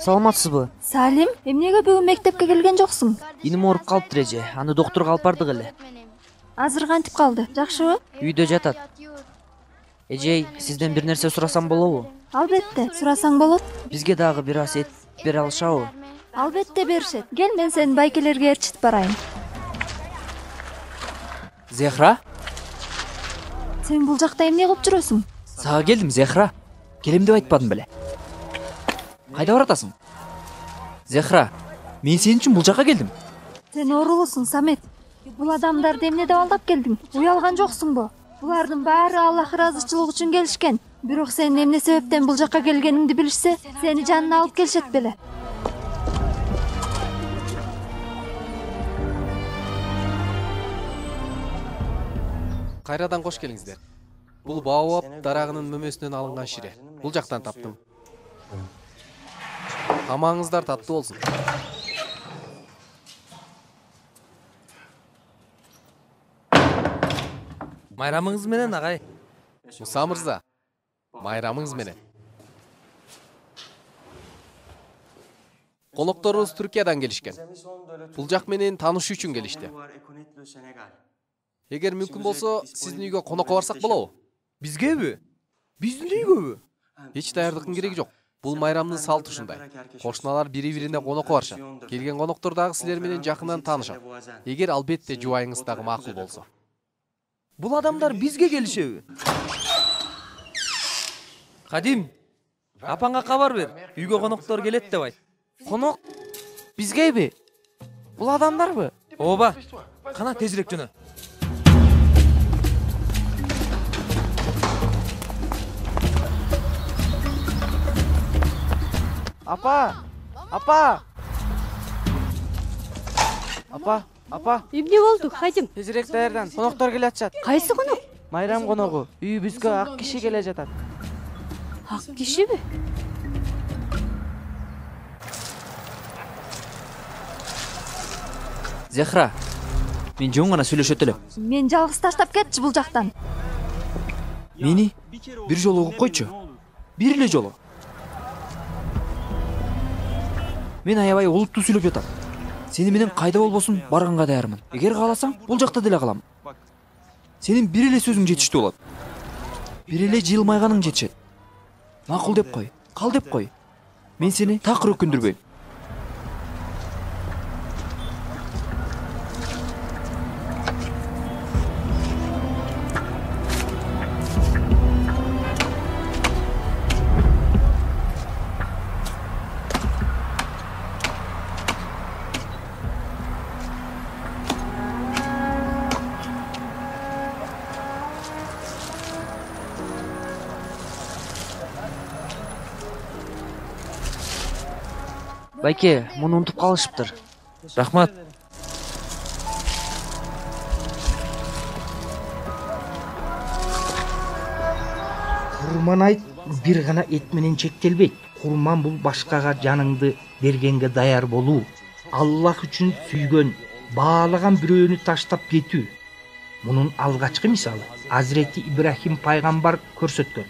Саламатсызбы? Салим, эмнеге бүгүн мектепке келген жоксуң? Иним ооруп калыптыр эже. Аны доктурга алып бардык эле. Азыр кантип калды? Жакшыбы? Үйдө жатат. Эжей, сизден бир нерсе сурасам болобу? Албетте, сурасаң болот. Бизге дагы бир аз эт бере алышабы? Албетте беришет. Кел, мен сени байкелерге ээрчитип барайын. Зехра? Сен бул жакта эмне кылып жүрөсүң? Сага келдим, Зехра. Келем деп айтпадым беле. Кайда баратасың? Зехра, мен сен үчүн бул жака келдим. Сен оорулусуң, Самет. Бул адамдарды эмне деп алдап келдиң? Уялган жоксуңбу? Булардын баары Аллах ыраазычылыгы үчүн келишкен. Бирок сен эмне себептен бул жака келгениңди билишсе, сени жанына алып келишет беле. Кайрадан кош келиңиздер. Бул баобаб дарагынын мөмөсүнөн алынган шире. Бул жактан таптым. Тамагыңыздар таттуу болсун. Майрамыңыз менен агай. Муса мырза, майрамыңыз менен. Конокторубуз Түркиядан келишкен. Бул жак менен таанышуу үчүн келишти. Эгер мүмкүн болсо, сиздин үйгө конокко барсак болобу? Бизгеби? Биздин үйгөбү? Эч даярдыктын кереги жок. Бул майрамдын салты ушундай. Кошуналар бири-бирине конокко барышат. Келген коноктор дагы силер менен жакындан таанышат. Эгер албетте жубайыңыз дагы макул болсо. Бул адамдар бизге келишеби? Кадим, апаңа кабар бер. Үйгө коноктор келет деп айт. Конок бизгеби? Бул адамдарбы? Ооба. Кана тезирээк жөнө. Апа! Апа! Апа! Эмне болду, Кадим? Тезирээк даярдан. Коноктор келе атышат. Кайсы конок? Майрам коногу. Үйүбүзгө ак киши келе жатат. Ак кишиби? Зехра, мен жөн гана сүйлөшөт элем. Мен жалгыз таштап кетчи бул жактан. Мени бир жолу угуп койчу. Бир эле жолу. Мен аябай олуттуу сүйлөп жатам. Сени менен кайда болбосун барганга даярмын. Эгер кааласаң, бул жакта деле калам. Сенин бир эле сөзүң жетиштүү болот. Бир эле жылмайганың жетишет. Макул деп кой, кал деп кой. Мен сени такыр өкүндүрбөйм. Байке, муну унутуп калышыптыр. Рахмат. Курман айт бир гана эт менен чектелбейт. Курман бул башкага жаныңды бергенге даяр болуу. Аллах үчүн сүйгөн, баалаган бирөөнү таштап кетүү. Мунун алгачкы мисалы Азирети Ибрахим пайгамбар көрсөткөн.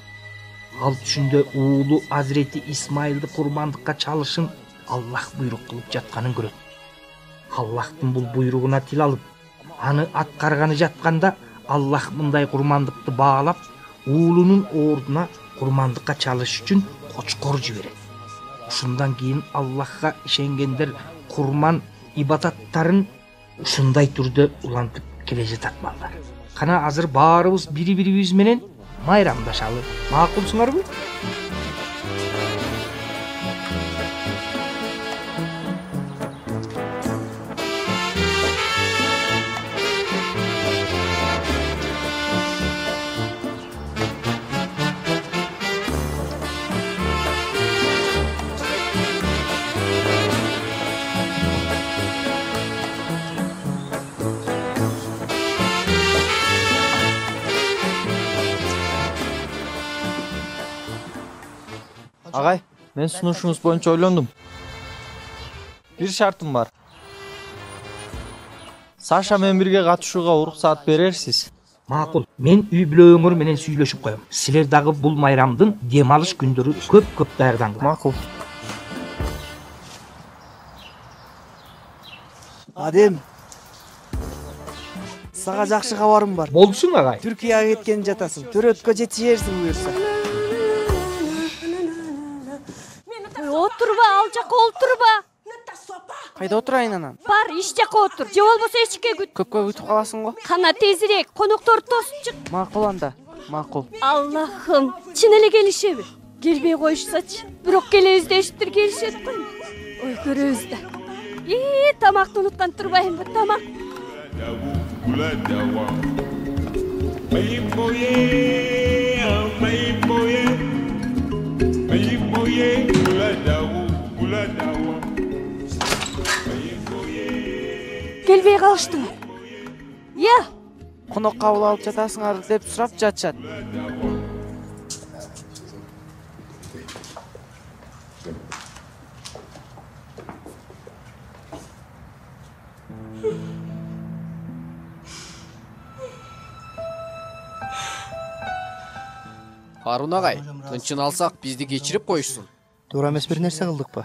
Ал түшүндө уулу Азирети Исмайылды курмандыкка чалышын Аллах буйрук кылып жатканын көрөт. Аллахтын бул буйругуна тил алып, аны аткарганы жатканда Аллах мындай курмандыкты баалап, уулунун ордуна курмандыкка чалыш үчүн кочкор жиберет. Ушундан кийин Аллахка ишенгендер курман ибадаттарын ушундай түрдө улантып келе жатат балдар. Кана азыр баарыбыз бири-бирибиз менен майрамдашалы. Макулсуңарбы? Агай, мен сунушуңуз боюнча ойлондум. Бир шартым бар. Саша менен бирге катышууга уруксаат берерсиз. Макул. Мен үй бүлөгөңөр менен сүйлөшүп коем. Силер дагы бул майрамдын дем алыш күндөрү көп даярдаңдар. Макул. Адем. Сага жакшы кабарым бар. Болсун агай. Түркияга кеткен жатасың. Төрөткө жетишерсиң буюрса. Отурба, ал жака отурба. Кайда отурайын анан? Бар, иш жака отур. Же болбосо эчикке күт. Көпкө күтүп каласың го. Кана тезирээк, конокторду тосуп чык. Макул анда. Макул. Аллахым, чын эле келишеби? Келбей коюшсачы. Бирок келебиз дештир, келишет го. Ой, көрөбүз да. Тамакты унуткан турбайбы, тамак. Келбей калыштыбы? Я. Конок кабыл алып жатасыңар деп сурап жатышат. Харун агай, тынчын алсак бизди кечирип коюшсун. Туура эмес бир нерсе кылдыкпы?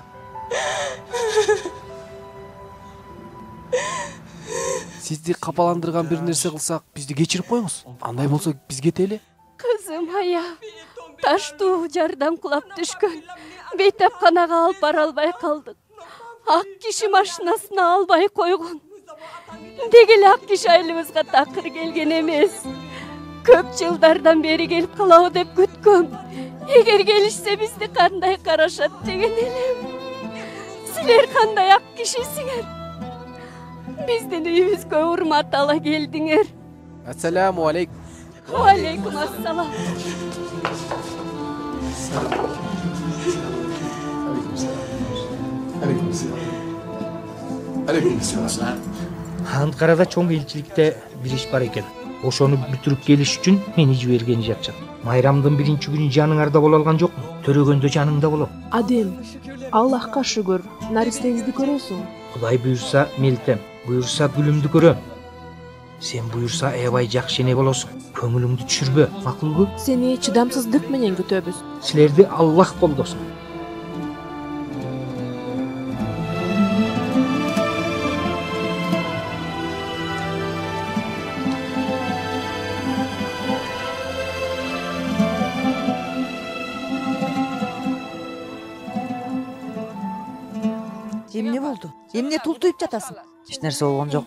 Сизди капаландырган бир нерсе кылсак бизди кечирип коюңуз. Андай болсо биз кетели. Кызым аяп, таштуу жардан кулап түшкөн. Бейтапканага алып бара албай калдык. Ак киши машинасына албай койгон. Дегеле ак киши айылыбызга такыр келген эмес. Көп жылдардан бери келип калабы деп күткөм. Эгер келишсе бизди кандай карашат деген элем. Силер кандай ак кишисиңер. Биздин үйүбүзгө урмат ала келдиңер. Ассаламу алейкум. Алейкум ассалам. Анкарада чоң элчиликте бир иш бар экен. Ошону бүтүрүп келиш үчүн мени жиберген жатчат. Майрамдын биринчи күнү жаныңарда боло алган жокму? Төрөгөндө жаныңда болом. Адем, Аллахка шүгүр, наристеңизди көрөсүң. Кудай буйрса мелтем, буйрса гүлүмдү көрөм. Сен буйрса аябай жакшы эне болосуң. Көңүлүңдү түшүрбө, макулбу? Сени чыдамсыздык менен күтөбүз. Силерди Аллах колдосун. Эмне болду? Эмне тултуйуп жатасың? Эч нерсе болгон жок.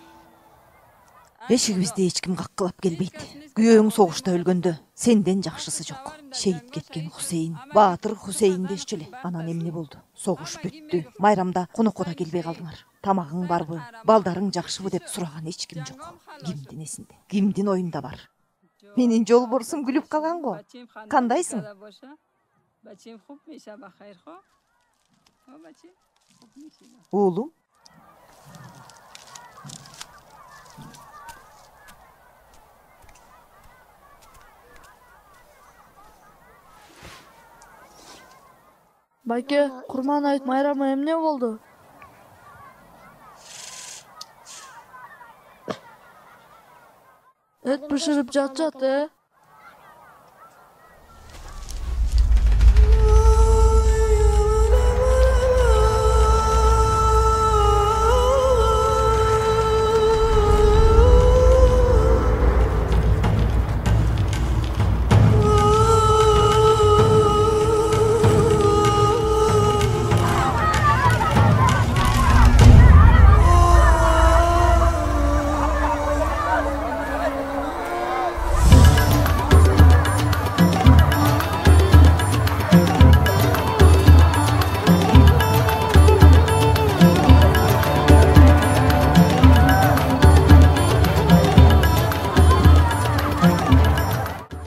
Эшигибизди эч ким каккылап келбейт. Күйөөң согушта өлгөндө сенден жакшысы жок. Шейит кеткен Хусейин, Баатыр Хусейин дешчү эле. Анан эмне болду? Согуш бүттү. Майрамда конокко да келбей калдыңар. Тамагың барбы? Балдарың жакшыбы деп сураган эч ким жок. Кимдин эсинде? Кимдин оюнда бар? Менин жолборсум күлүп калган го. Кандайсың? Уулум. Байке, Курман айт майрамы эмне болду? Эт бышырып жатат,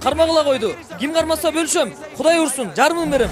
Кармагыла койду. Ким кармаса бөлүшөм. Кудай урсун, жарымын берем.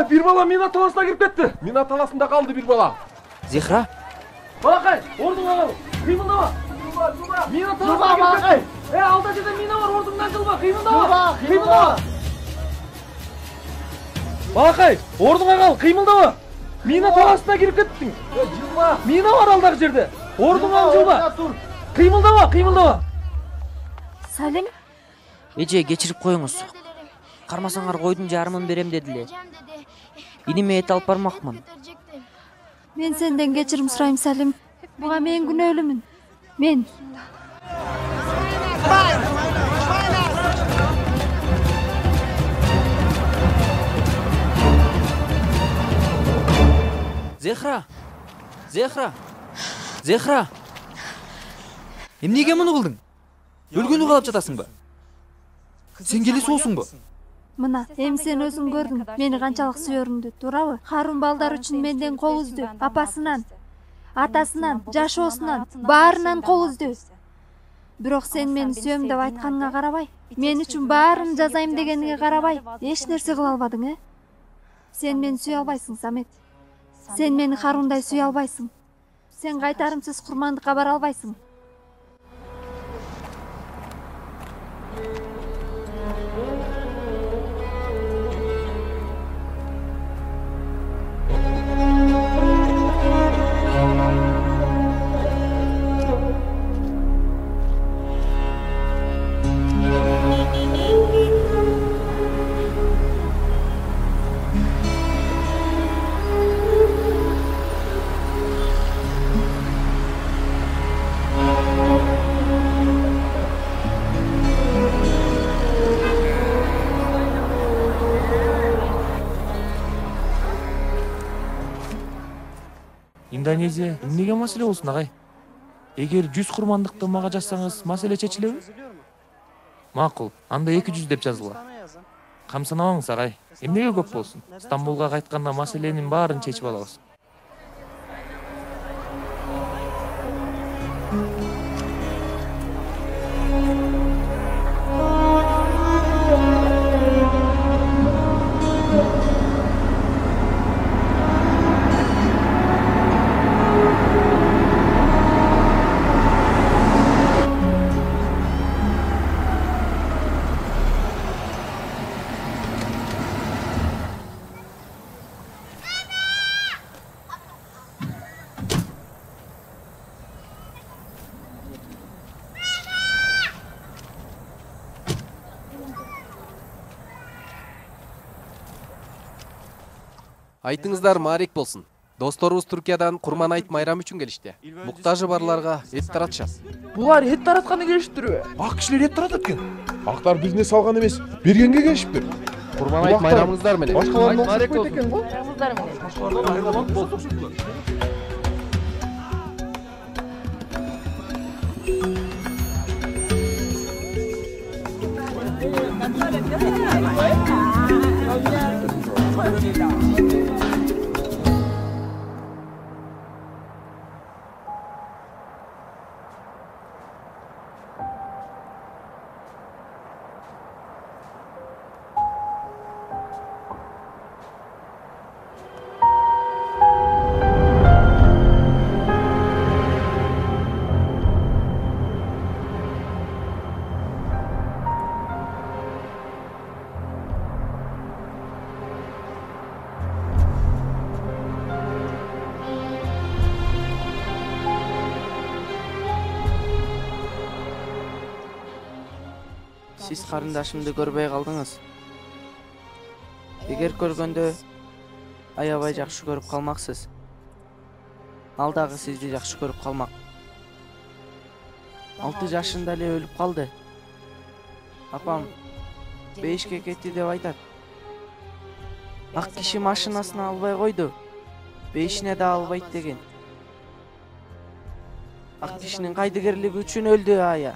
Bir bala mina talasına girip gitti. Mina talasında kaldı bir bala. Zehra. Balakay, ordundan al. Kıymıldama. Mina talasına girip gitti. Aldacıda mina var, ordundan kılma. Kıymıldama. Kıymıldama. Balakay, orduna kal. Kıymıldama. Mina talasına girip gittin. Mina var aldaki yerde. Ordundan kılma. Kıymıldama, kıymıldama. Salim. Эже, кечирип коюңуз. Кармасаңар койдун жарымын берем дедиле. Иниме эт алып бармакмын. Мен сенден кечирим сурайм, Салим. Буга мен күнөөлүмүн. Мен. Зехра. Зехра. Зехра. Эмнеге муну кылдың? Өлгөнү калап жатасыңбы? Сен келе соосуңбу? Мына, эми сен өзүң көрдүң, мени канчалык сүйөрүмдү, туурабы? Харун балдар үчүн менден кол үздү, апасынан, атасынан, жашоосунан, баарынан кол үздү. Бирок сен мени сүйөм деп айтканыңа карабай, мен үчүн баарын жазайм дегениңе карабай, эч нерсе кыла албадың, Сен мени сүйө албайсың, Самет. Сен мени Харундай сүйө албайсың. Сен кайтарымсыз курмандыкка бара албайсың. Индонезия эмнеге маселе болсун агай? Эгер 100 курмандыкты мага жазсаңыз, маселе чечилеби? Макул, анда 200 деп жазыла. Камсынабаңыз агай. Эмнеге көп болсун? Стамбулга кайтканда маселенин баарын чечип алабыз. Айтыңыздар маарек болсын. Досторубуз Түркиядан Курман айт майрамы үчүн келишти. Муктажы барларга эт таратышат. Булар эт таратканы келиштирби? Ак кишилер эт таратат экен. Актар бизнес алган эмес, бергенге келишиптир. Курман айт майрамыңыздар менен. Башкалардан Маарек окшоп болсун. экен го. Майрамыңыздар менен. Башкалардан айламак болсун. Siz карындашымды көрбөй калдыңыз. Эгер көргөндө аябай жакшы көрүп калмаксыз. Ал дагы сизди жакшы көрүп калмак. 6 жашында эле өлүп калды. Апам 5ке кетти деп айтат. Ак киши машинасына албай койду. 5-ине да албайт деген. Ак кишинин кайдыгерлиги үчүн өлдү ая.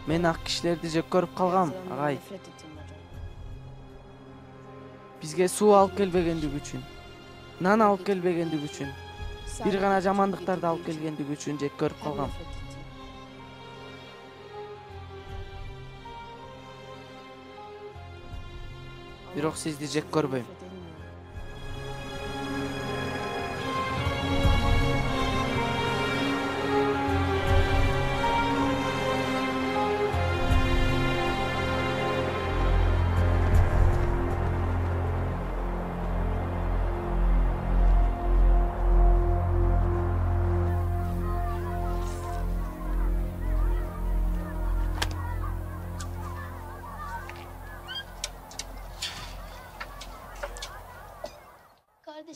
Мен ак кишилерди жек көрүп калгам, агай. Бизге суу алып келбегендиги үчүн, нан алып келбегендиги үчүн, бир гана жамандыктарды алып келгендиги үчүн жек көрүп калгам. Бирок сизди жек көрбөйм.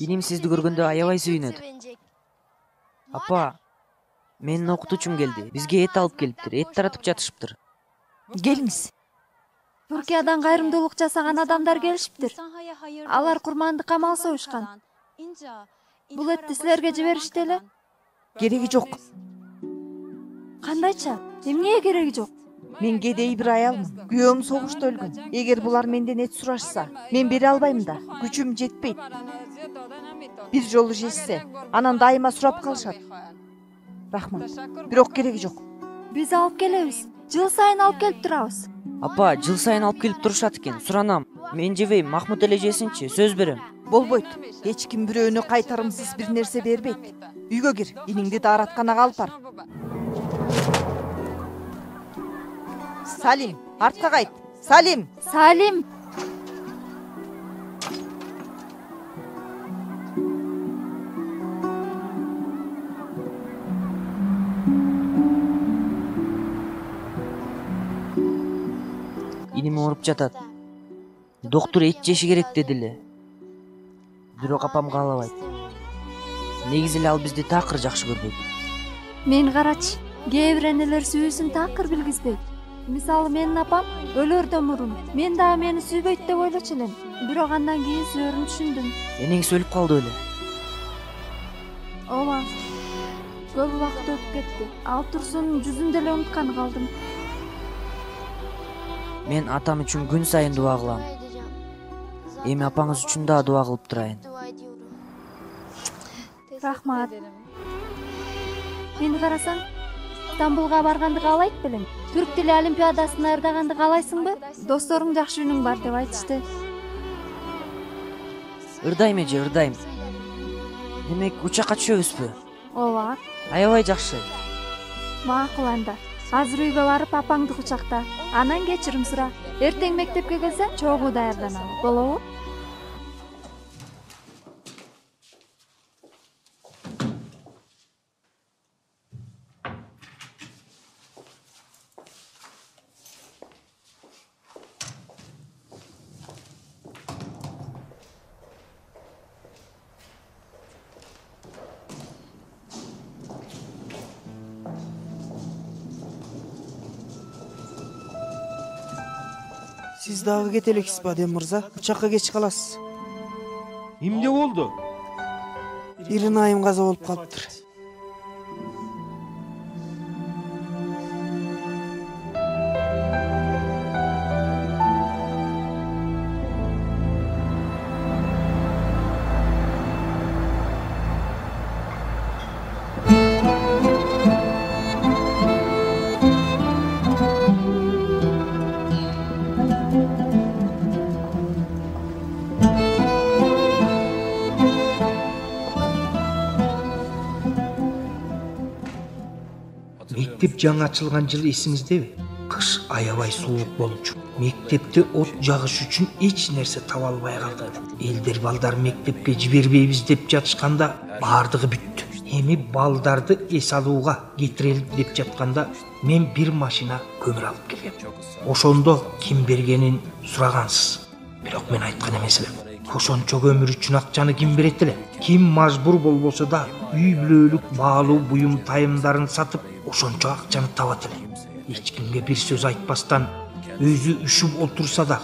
Иним сизди көргөндө аябай сүйүнөт. Апа, менин окутуучум келди. Бизге эт алып келиптир. Эт таратып жатышыптыр. Келиңиз. Түркиядан кайрымдуулук жасаган адамдар келишиптир. Алар курманды камал союшкан. Бул этти силерге жиберишти эле. Кереги жок. Кандайча? Эмнеге кереги жок? Мен кедей бир аялмын. Күйөөм согушта өлгөн. Эгер булар менден эт сурашса, мен бере албайм да. Күчүм жетпейт. Бир жолу жешсе, анан дайыма сурап калышат. Рахмат. Бирок кереги жок. Биз алып келебиз. Жыл сайын алып келип турабыз. Апа, жыл сайын алып келип турушат экен. Суранам. Мен жебейм, Махмут эле жесинчи, сөз берем. Болбойт. Эч ким бирөөнө кайтарымсыз бир нерсе бербейт. Үйгө кир, иниңди дааратканага алып бар. Салим, артка кайт. Салим. Салим. Иним ооруп жатат. Доктор эт жеши керек дедиле. Бирок апам каалабайт. Негизи эле ал бизди такыр жакшы көрбөйт. Мен карачы, кээ бир энелер сүйүүсүн такыр билгизбейт. Мисалы менин апам өлөрдөн мурун мен дагы мени сүйбөйт деп ойлочу элем. Бирок андан кийин сөөрүн түшүндүм. Энеңиз өлүп калды эле. ооба көп убакыт өтүп кетти. Ал Турсунун жүзүн деле унуткан калдым. Мен атам үчүн күн сайын дуа кылам. Эми апаңыз үчүн да дуа кылып турайын. Рахмат. Мени карасаң, Стамбулга барганды каалайт белең. Түрк тили олимпиадасын ырдаганды каалайсыңбы? Досторуң жакшы үнүң бар деп айтышты. Ырдайм эже, ырдайм. Демек учакка түшөбүзбү? Ооба. Аябай жакшы. Макул анда. Азыр үйгө барып апаңды кучакта. Анан кечирим сура. Эртең мектепке келсең, чогуу даярданалы. Болобу? Сиз дагы кете элексиз ба, Адем мырза? Учакка кеч каласыз. Эмне болду? Ирина айым каза болуп калыптыр. Мектеп жаңы ачылган жылы эсиңиздеби? Кыш аябай суук болчу. Мектепте от жагыш үчүн эч нерсе таба албай калдык. Элдер балдар мектепке жибербейбиз деп жатышканда бардыгы бүттү. Эми балдарды эс алууга кетирелик деп жатканда мен бир машина көмүр алып келгем. Ошондо ким бергенин сурагансыз. Бирок мен айткан эмес элем. Ошончо көмүр үчүн акчаны ким берет эле? Ким мажбур болбосо да үй бүлөлүк баалуу буюм тайымдарын сатып ошончо акчаны табат эле. Эч кимге бир сөз айтпастан өзү үшүп отурса да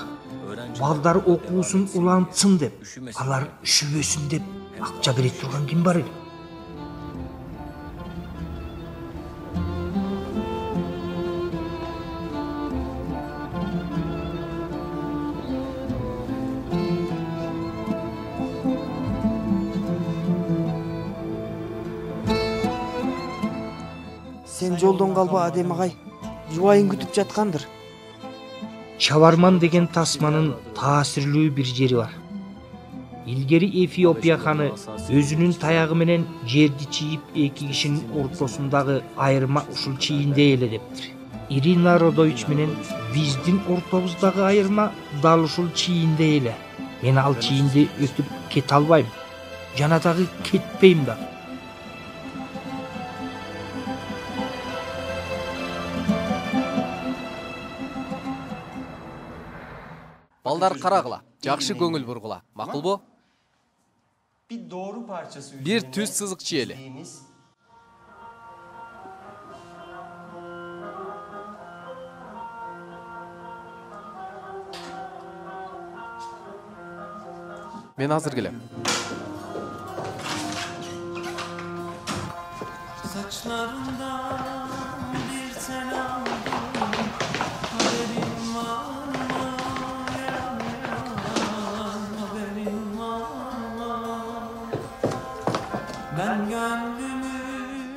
балдар окуусун улантсын деп, алар үшүбөсүн деп акча бере турган ким бар эле? Сен жолдон калба, Адем агай. Жубайың күтүп жаткандыр. Чабарман деген тасманын таасирлүү бир жери бар. Илгери Эфиопия ханы өзүнүн таягы менен жерди чийип эки кишинин ортосундагы айырма ушул чийинде эле дептир. Ирина Родович менен биздин ортобуздагы айырма дал ушул чийинде эле. Мен ал чийинди өтүп кете албайм. Жана дагы кетпейм да. Балдар карагыла, жакшы көңүл бургула. Макулбу? Бир түз сызык чийели. Мен азыр келем.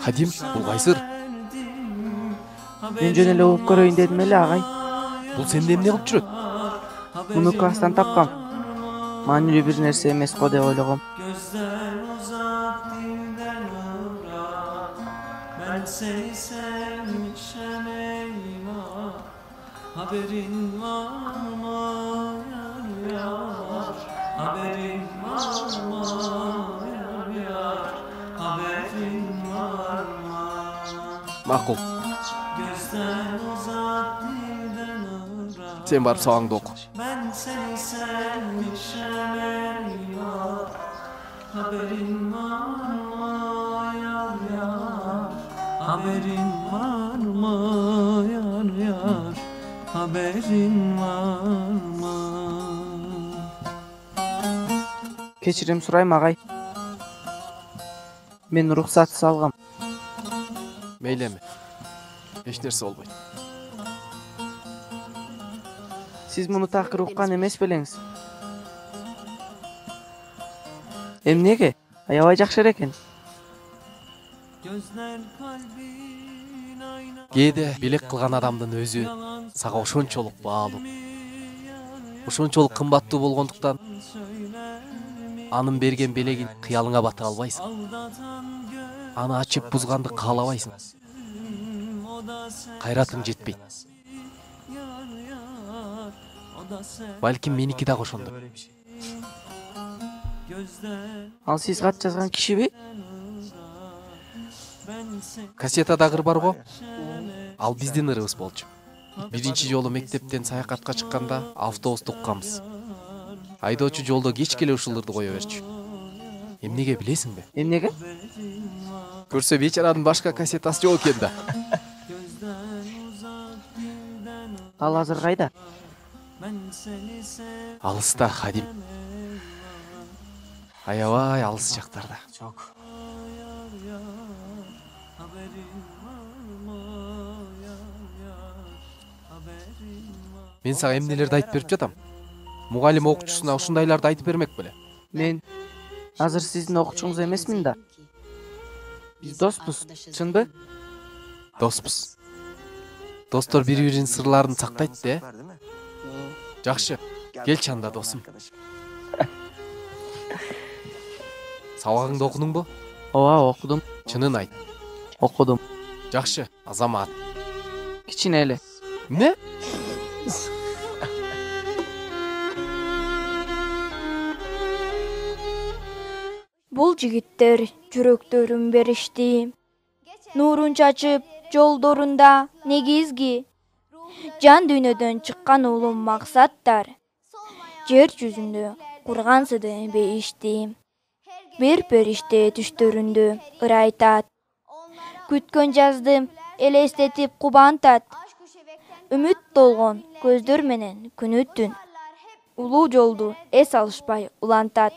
Хадим, бул кайсыр? Мен жөн эле угуп көрөйүн дедим эле, агай. Бул сенде эмне кылып жүрөт? Муну класстан тапкам. Маанилүү бир нерсе эмес го деп ойлогом. Макул. Sen barıp sağаңды oku. Keçирим сурайм, агай. Мен уруксатсыз алгам. Мейлі эми. Эч нерсе болбойт. Сиз муну такыр уккан эмес белеңиз. Эмнеге? Аябай жакшы экен. Кээде белек кылган адамдын өзү сага ошончолук баалуу, ошончолук кымбаттуу болгондуктан анын берген белегин кыялыңа бата албайсың. Аны ачып бузганды каалабайсың. Кайратың жетпейт. Балким меники дагы ошондой. Ал сиз кат жазган кишиби? Кассетада ыр бар го. Ал биздин ырыбыз болчу. Биринчи жолу мектептен саякатка чыкканда автобусту укканбыз. Айдоочу жолдо кечке эле ушул ырды кое берчү. Эмнеге билесиңби? Эмнеге? Көрсө бечаранын башка кассетасы жок экен да. Ал азыр кайда? Алыста, Хадим. Аябай алыс жактарда. Мен сага эмнелерди айтып берип жатам. Мугалим окуучусуна ушундайларды айтып бермек беле. Мен азыр сиздин окуучуңуз эмесмин да. Биз доспуз, чынбы? Доспуз. Достор бири-биринин сырларын сактайт да. Жакшы. Келчи анда досум. Сабагыңды окудуңбу? Ооба, окудум. Чынын айт. Окудум. Жакшы, азамат. Кичине эле. Эмне? Бул жигиттер жүрөктөрүн беришти. Нурун чачып, жолдорунда негизги жан дүйнөдөн чыккан улуу максаттар жер жүзүндө кургансыды бейишти. Бир периште түштөрүндө ырайтат. Күткөн жазды элестетип кубантат. Үмүт толгон көздөр менен күнү түн. Улуу жолду эс алышпай улантат.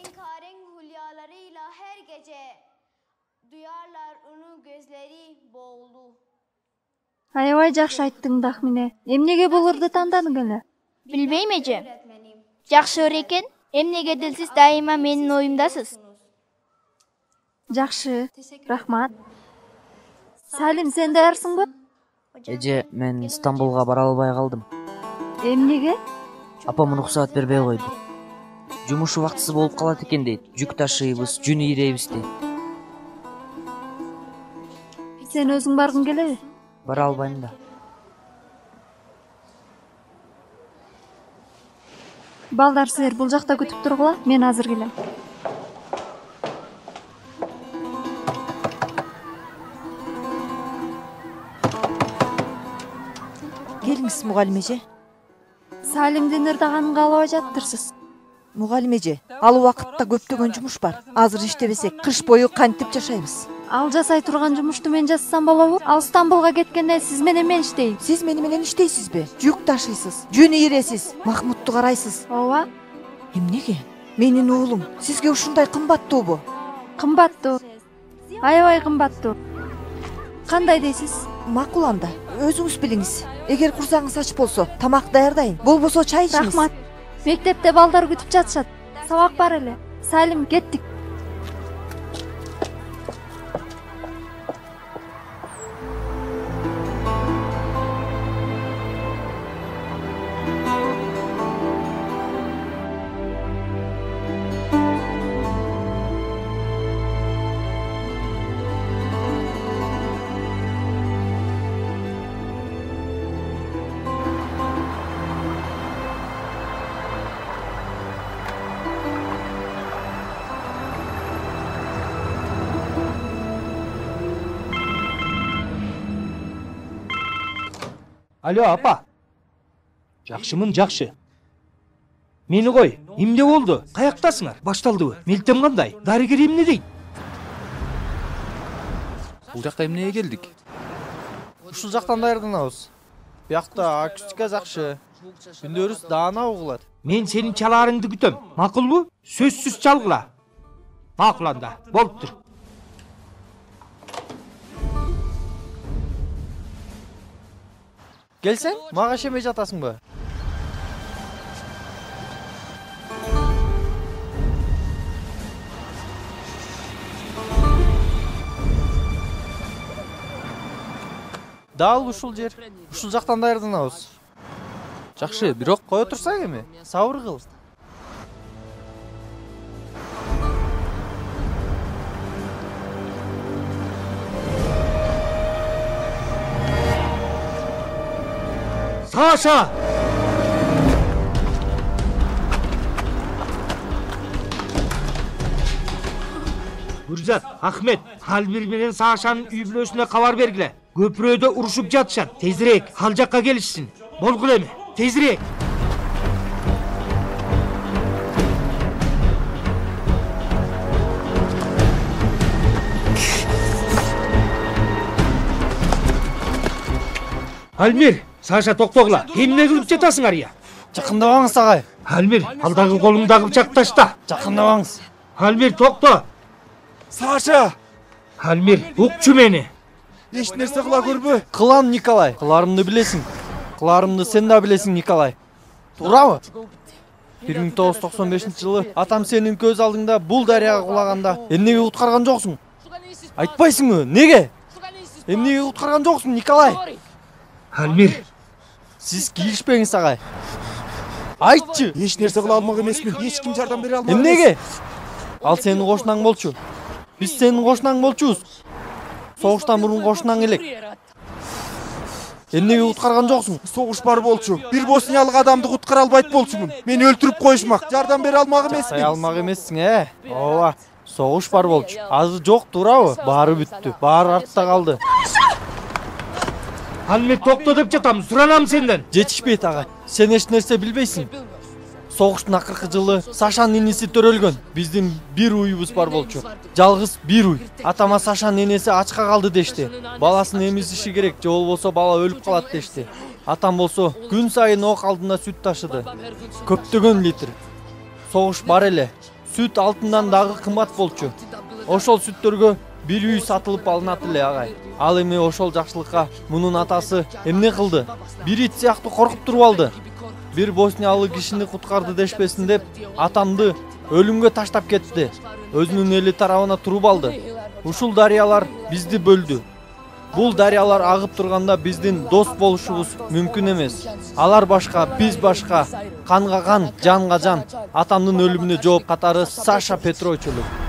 Аябай жакшы айттың Дахмине. Эмнеге бул ырды тандадың эле? Билбейм эже. Жакшы ыр экен. Эмнеге сиз дайыма менин оюмдасыз. Жакшы, рахмат. Салим, сен даярсыңбы? Эже, мен Стамбулга бара албай калдым. Эмнеге? Апам уруксаат бербей койду. Жумушу убактысыз болуп калат экен дейт. Жүк ташыйбыз, жүн ийрейбиз дейт. Сен өзүң баргың келеби? Бара албайм да. Балдар, силер бул жакта күтүп тургула, мен азыр келем. Келиңиз, мугалим эже. Салимдин ырдаганын каалабай жатыптырсыз. Мугалим эже, ал убакытта көптөгөн жумуш бар. Азыр иштебесек, кыш бою кантип жашайбыз? Ал жасай турган жумушту мен жасасам болобу? Ал Стамбулга кеткенде сиз менен мен иштейм. Сиз мени менен иштейсизби? Жүк ташыйсыз, жүн ийресиз, Махмутту карайсыз. Ооба. Эмнеге? Менин уулум сизге ушундай кымбаттуубу? Кымбаттуу. Аябай кымбаттуу. Кандай дейсиз? Макул анда. Өзүңүз билиңиз. Эгер курсаңыз ач болсо, тамак даярдайын. Болбосо чай ичиңиз. Рахмат. Мектепте балдар күтүп жатышат. Сабак бар эле. Салим, кеттик. Алло, апа. Жакшымын, жакшы. Мени кой, эмне болду? Каяктасыңар? Башталдыбы? Мелтем кандай? Дарыгер эмне дейт? Бул жакта эмнеге келдик? Ушул жактан даярданабыз. Биякта акустика жакшы. Күндөрүбүз даана угулат. Мен сенин чалаарыңды күтөм. Макулбу? Сөзсүз чалгыла. Макул анда. Болуптур. Келсең, мага шемей жатасыңбы? Дал ушул жер. Ушул жактан даярданабыз. Жакшы, бирок кое турсаң эми, сабыр кыл. Саша! Гүржат, Ахмет, Альбир менен Сашанын үй бүлөсүнө кабар бергиле. Көпүрөдө урушуп жатышат. Тезирээк, ал жакка келишсин. Болгул эми, тезирээк. Альмир, Саша токтогула. Эмне кылып жатасыңар я? Жакындабаңыз агай. Альмир, алдагы колуңдагы бычак ташта. Жакындабаңыз. Альмир, токто. Саша! Альмир, укчу мени. Эч нерсе кыла көрбө. Кылам, Николай. Кыларымды билесиң. Кыларымды сен да билесиң, Николай. Туурабы? 1995-жылы атам сенин көз алдыңда бул дарыяга кулаганда эмнеге куткарган жоксуң? Айтпайсыңбы? Неге? Эмнеге куткарган жоксуң, Николай? Альмир, сиз кийишпеңиз агай. Айтчы. Эч нерсе кыла алмак эмесмин. Эч ким жардам бере алмак. Эмнеге? Ал сенин кошунаң болчу. Биз сенин кошунаң болчубуз. Согуштан мурун кошунаң элек. Эмнеге куткарган жоксуң? Согуш бар болчу. Бир босниялык адамды куткара албайт болчумун. Мени өлтүрүп коюшмак. Жардам бере алмак эмесмин. Жасай алмак эмессиң, Ооба. Согуш бар болчу. Азыр жок, туурабы? Баары бүттү. Баары артта калды. Альмир, токто деп жатам. Суранам сенден. Жетишпейт агай. Сен эч нерсе билбейсиң. Согуштун акыркы жылы Сашанын эниси төрөлгөн. Биздин бир уйубуз бар болчу. Жалгыз бир уй. Атама Сашанын энеси ачка калды дешти. Баласын эмизиши керек, же болбосо бала өлүп калат дешти. Атам болсо күн сайын ок алдына сүт ташыды. Көптөгөн литр. Согуш бар эле. Сүт алтындан дагы кымбат болчу. Ошол сүттөргө бир үй сатылып алынат эле агай. Ал эми ошол жакшылыкка мунун атасы эмне кылды? Бир ит сыяктуу коркуп туруп алды. Бир босниялык кишини куткарды дешпесин деп, атамды өлүмгө таштап кетти. Өзүнүн эли тарабына туруп алды. Ушул дарыялар бизди бөлдү. Бул дарыялар агып турганда биздин дос болушубуз мүмкүн эмес. Алар башка, биз башка, канга кан, жанга жан. Атамдын өлүмүнө жооп катары Саша Петрович өлөт.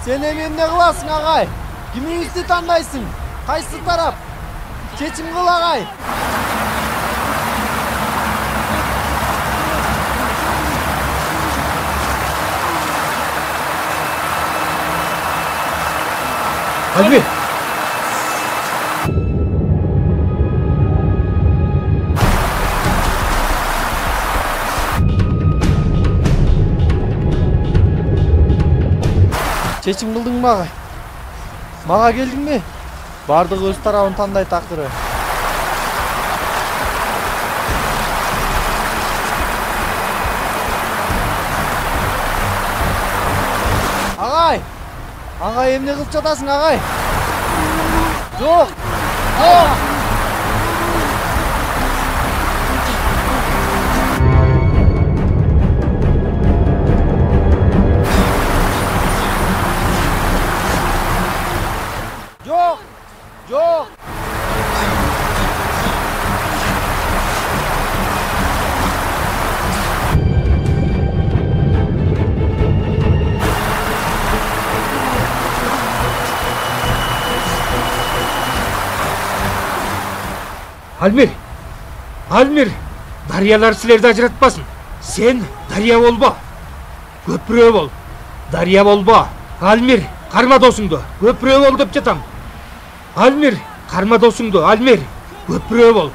Сен эми эмне кыласың агай? Кимиңизди тандайсың? Кайсы тарап? Чечим кыл агай. Альбир. Чечим кылдыңбы агай? Мага келдиңби? Бардыгы өз тарабын тандайт акыры. Агай! Агай эмне кылып жатасың агай? Жок! Жок! Алмир, дариялар силерди ажыратпасын. Сен дария болбо, көпүрө бол. Дария болбо. Алмир, карма досуңду, көпүрө бол деп жатам. Алмир, карма досуңду, Алмир, көпүрө бол.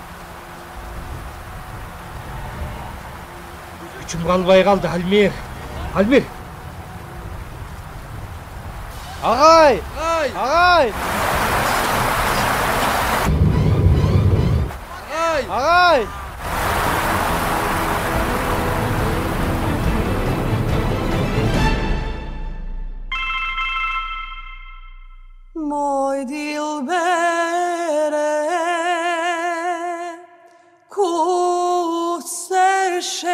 Күчүм калбай калды, Алмир. Алмир. Агай! Агай! Агай! Moj dilbere kut seršećeš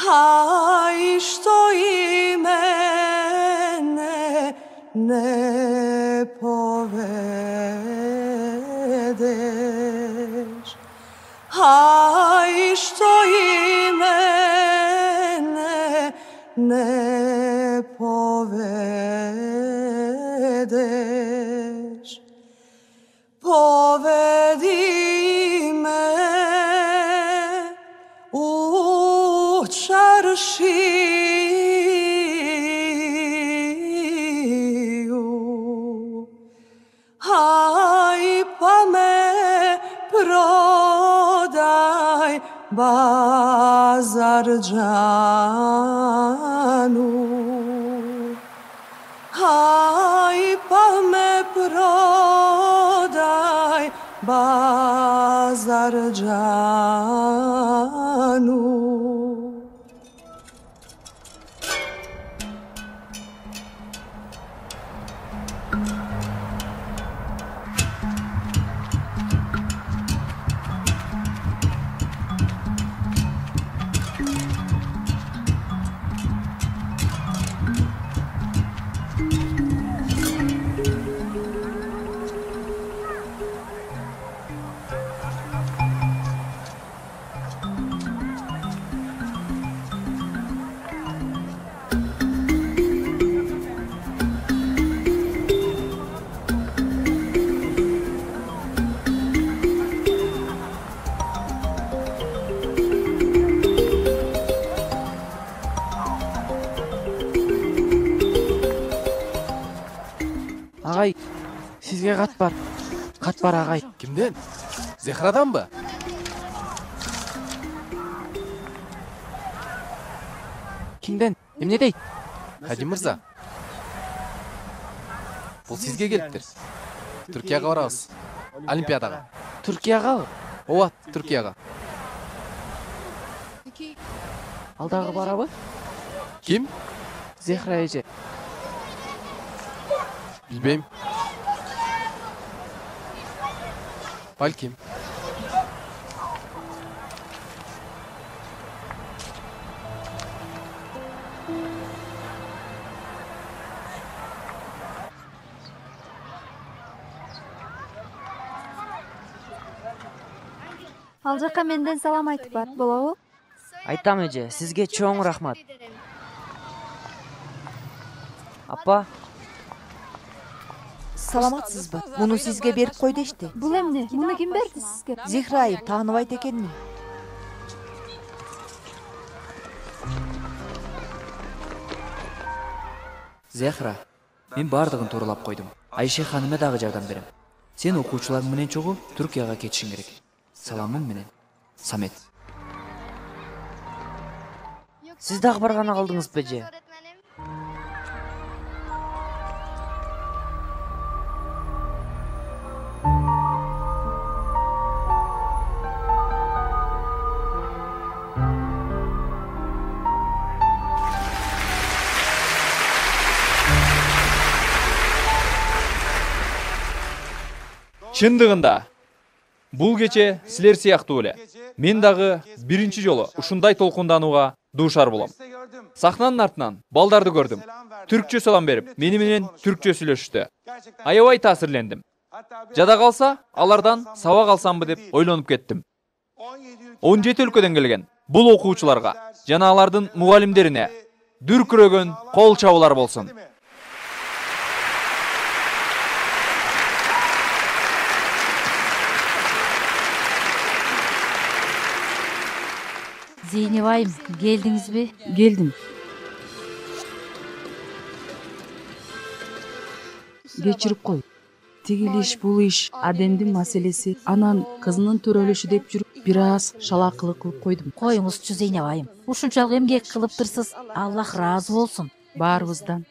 Aj što i mene ne povedeš Aj što i mene ne povedeš Povedi me u čaršiju Aj pa me prodaj Bazarđanu Aj pa me prodaj Bazarđanu Агай, сизге кат бар. Кат бар агай. Кимден? Зехраданбы? Кимден? Эмне дейт? Хадим мырза. Бул сизге келиптир. Түркияга барабыз. Олимпиадага. Түркияга? Ооба, Түркияга. Ал дагы барабы? Ким? Зехра эже. Билбейм. Балким. Ал жака менден салам айтып бар, болобу? Айтам эже, сизге чоң рахмат. Апа, Саламатсызбы? Муну сизге берип кой дешти. Бул эмне? Муну ким берди сизге? Зехра айып тааныбайт экенмин. Зехра, мен бардыгын тууралап койдум. Айше ханыма дагы жардам берем. Сен окуучуларың менен чогуу Түркияга кетишиң керек. Саламым менен. Самет. сиз дагы барганы калдыңызбы эже? Чындыгында бул кече силер сыяктуу эле мен дагы биринчи жолу ушундай толкунданууга дуушар болом. Сахнанын артынан балдарды көрдүм. Түркчө салам берип, мени менен түркчө сүйлөшүштү. Аябай таасирлендим. Жада калса, алардан сабак алсамбы деп ойлонуп кеттим. 17 өлкөдөн келген бул окуучуларга жана алардын мугалимдерине дүркүрөгөн кол чабуулар болсун. Зейнеп айым, келдиңизби? Келдим. Кечирип кой. Тигил иш, бул иш адемдин маселеси. Анан кызынын төрөлүшү деп жүрүп, бир аз шалаакылык кылып койдум. Коюңузчу Зейнеп айым. Ушунчалык эмгек кылыптырсыз. Аллах ыраазы болсун. Баарыбыздан.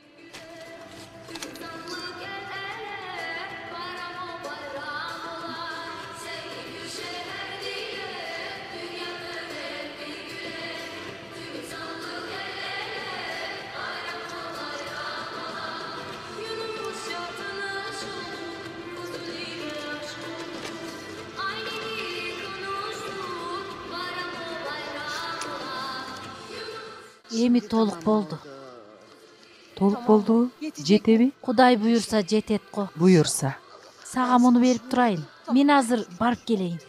Эми толук болду. Толук болду. Жетеби? Кудай буюрса жетет го. Буюрса. Сага муну берип турайын. Мен азыр барып келейин.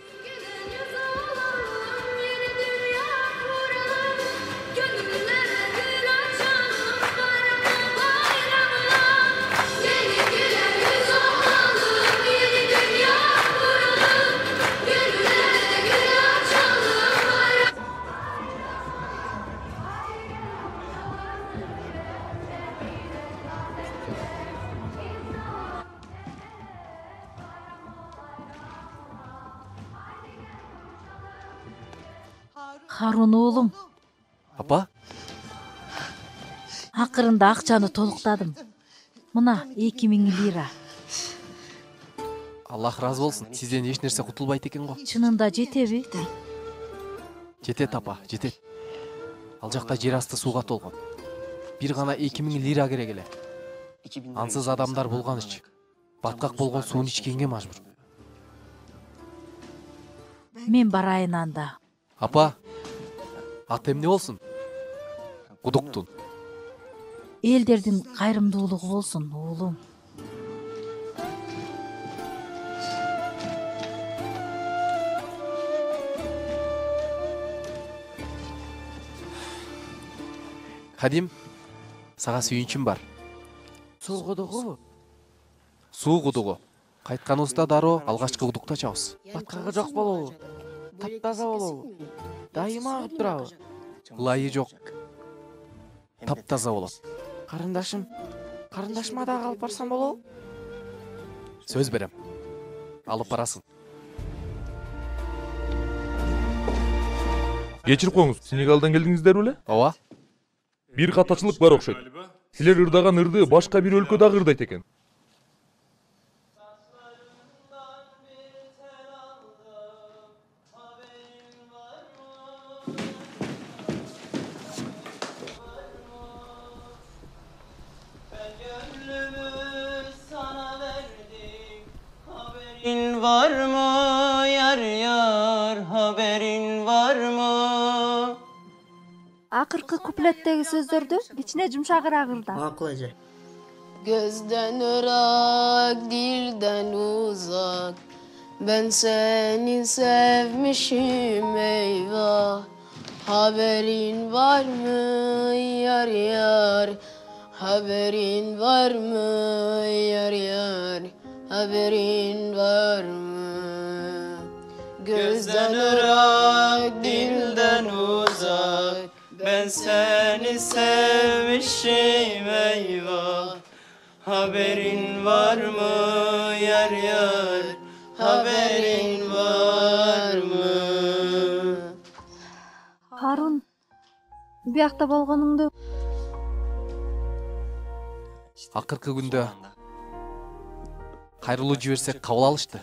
Харун уулум. Апа? Акырында акчаны толуктадым. Мына 2000 лира. Аллах разы болсын. Сизден эч нерсе кутулбайт экен го. Чынында жетеби? Жетет апа, жетет. Ал жакта жер асты сууга толгон. Бир гана 2000 лира керек эле. Ансыз адамдар булганыч. Баткак болгон суун ичкенге мажбур. Мен барайын анда. Апа, ат эмне болсун? Кудуктун. Элдердин кайрымдуулугу болсун, уулум. Кадим, сага сүйүнчүм бар. Суу кудугу? Суу кудугу. Кайтканыбызда дароо алгачкы кудукта ачабыз. Баткагы жок болобу? Таптаза болобу? Дайыма агып турабы? Лайы жок. Таптаза болот. Карындашыма дагы алып барсам болобу? Сөз берем. Алып барасың. Кечирип коюңуз, Сенегалдан келдиңиздер беле? Ооба. Бир катачылык бар окшойт. Силер ырдаган ырды башка бир өлкө дагы ырдайт экен. Haberin var mı yar yar, haberin var mı? Акыркы куплеттеги сөздөрдү кичине жумшагыраак ырда. Макул эже. Gözden ırak, dilden uzak, ben seni sevmişim eyvah. Haberin var mı yar yar, haberin var mı yar yar, haberin var mı? Gözden ırak, dilden uzak, ben seni sevmişim eyvah. Haberin var mı yar yar, haberin var mı? Харун, биякта болгонуңду Акыркы күндө кайрылуу жиберсек кабыл алышты.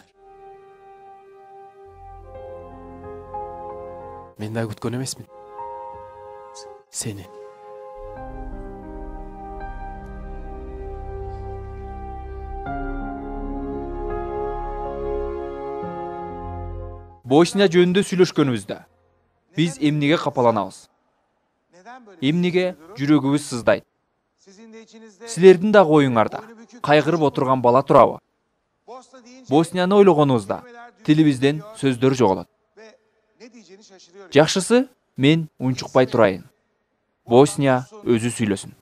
Мен да күткөн эмесмин. Сени. Босния жөнүндө сүйлөшкөнүбүздө биз эмнеге капаланабыз? Эмнеге жүрөгүбүз сыздайт? Силердин да оюңарда кайгырып отурган бала турабы? Боснияны ойлогонубузда тилибизден сөздөр жоголот. Жакшысы мен унчукпай турайын. Босния өзү сүйлөсүн.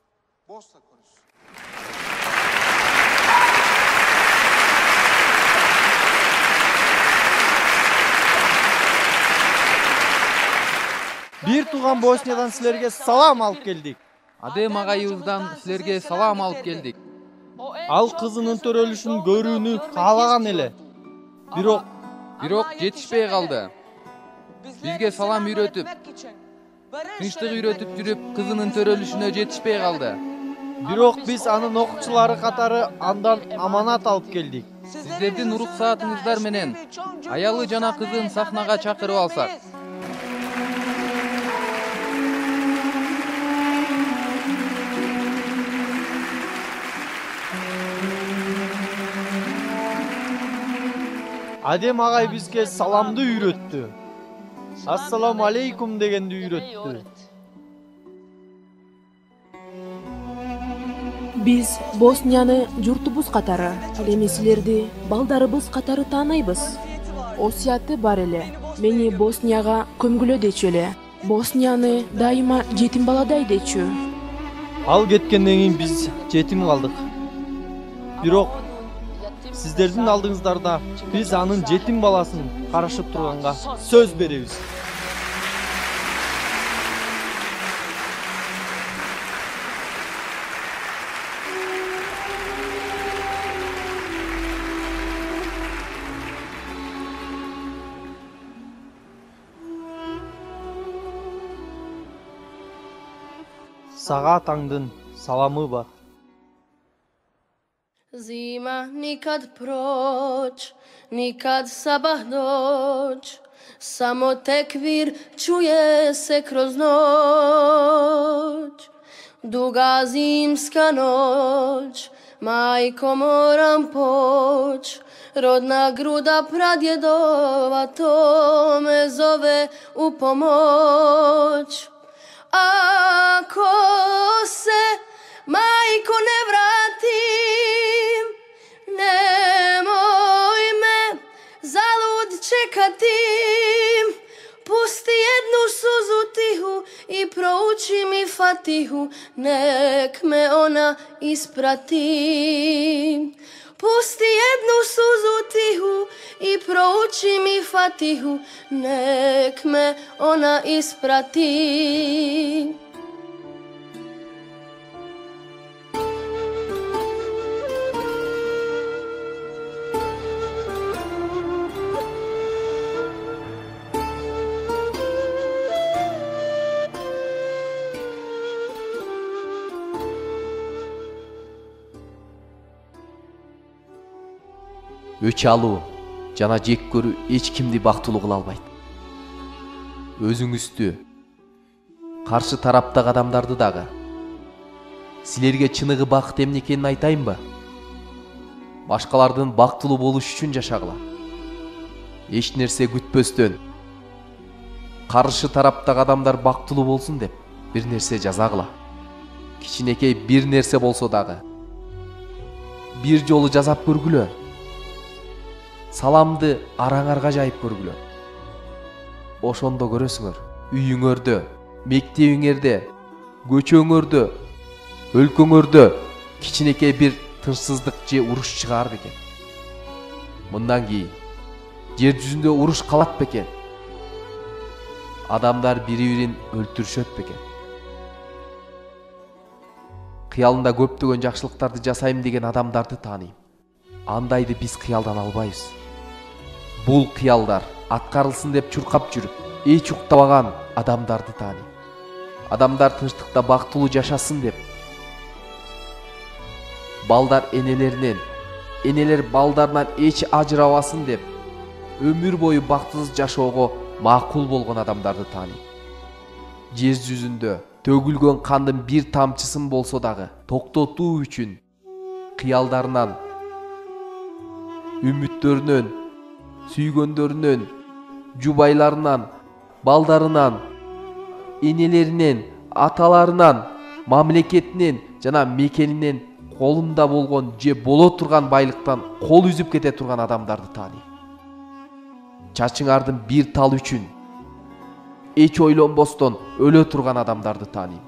бир тууган Босниядан силерге салам алып келдик. Адем агайыбыздан силерге салам алып келдик. Ал кызынын төрөлүшүн көрүүнү каалаган эле. Бирок жетишпей калды. Бизге салам үйрөтүп, тынчтык үйрөтүп жүрүп, кызынын төрөлүшүнө жетишпей калды. Бирок биз анын окуучулары катары андан аманат алып келдик. Сиздердин уруксаатыңыздар менен аялы жана кызын сахнага чакырып алсак. Адем агай бизге саламды үйрөттү. Ассаламу алейкум дегенди үйрөттү. Биз Боснияны журтубуз катары, ал эми силерди балдарыбыз катары тааныйбыз. Осуяты бар эле. Мени Боснияга көмгүлө дечү эле. Боснияны дайыма жетим баладай дечү. Ал кеткенден кийин биз жетим калдык. Бирок сиздердин алдыңыздарда биз анын жетим баласын карашып турганга сөз беребиз. Сага таңдын саламы бар. Zima nikad proć, nikad sabah doć, samo tekvir čuje se kroz noć. Duga zimska noć, majko moram poć, rodna gruda pradjedova to me zove u pomoć. Ako se majko ne vratim, nemoj me zalud čekati. Pusti jednu suzu tihu i prouči mi Fatihu, nek me ona isprati. Pusti jednu suzu tihu i prouči mi Fatihu, nek me ona isprati. Өч алуу жана жек көрүү эч кимди бактылуу кыла албайт. Өзүңүздү, каршы тараптагы адамдарды дагы. Силерге чыныгы бакыт эмне экенин айтайынбы? Башкалардын бактылуу болуш үчүн жашагыла. Эч нерсе күтпөстөн, каршы тараптагы адамдар бактылуу болсун деп бир нерсе жазагыла. Кичинекей бир нерсе болсо дагы бир жолу жазап көргүлө. Саламды араңарга жайып көргүлө. Ошондо көрөсүңөр, үйүңөрдө, мектебиңерде, көчөңөрдө, өлкөңөрдө кичинекей бир тынчсыздык же уруш чыгаар бекен. Мындан кийин жер жүзүндө уруш калат бекен. Адамдар бири-бирин өлтүрүшөт бекен. Кыялында көптөгөн жакшылыктарды жасайм деген адамдарды тааныйм. Андайды биз кыялдан албайбыз. Бул кыялдар аткарылсын деп чуркап жүрүп, эч уктабаган адамдарды тааныйм. Адамдар тынчтыкта бактылуу жашасын деп. Балдар энелеринен, энелер балдарынан эч ажырабасын деп, өмүр бою бактысыз жашоого макул болгон адамдарды тааныйм. Жер жүзүндө төгүлгөн кандын бир тамчысын болсо дагы токтотуу үчүн кыялдарынан, үмүттөрүнөн, сүйгөндөрүнөн, жубайларынан, балдарынан, энелеринен, аталарынан, мамлекетинен жана мекенинен колунда болгон же боло турган байлыктан кол үзүп кете турган адамдарды тааныйм. Чачыңардын бир тал үчүн эч ойлонбостон өлө турган адамдарды тааныйм.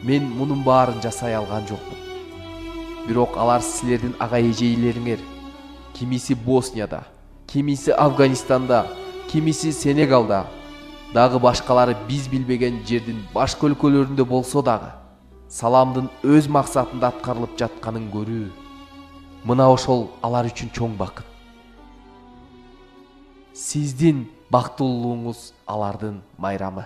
Мен мунун баарын жасай алган жокмун. Бирок алар силердин ага эжейлериңер. Кимиси Боснияда, кимиси Афганистанда, кимиси Сенегалда, дагы башкалары биз билбеген жердин башка өлкөлөрүндө болсо дагы саламдын өз максатында аткарылып жатканын көрүү мына ошол алар үчүн чоң бакыт. Сиздин бактылуулугуңуз алардын майрамы.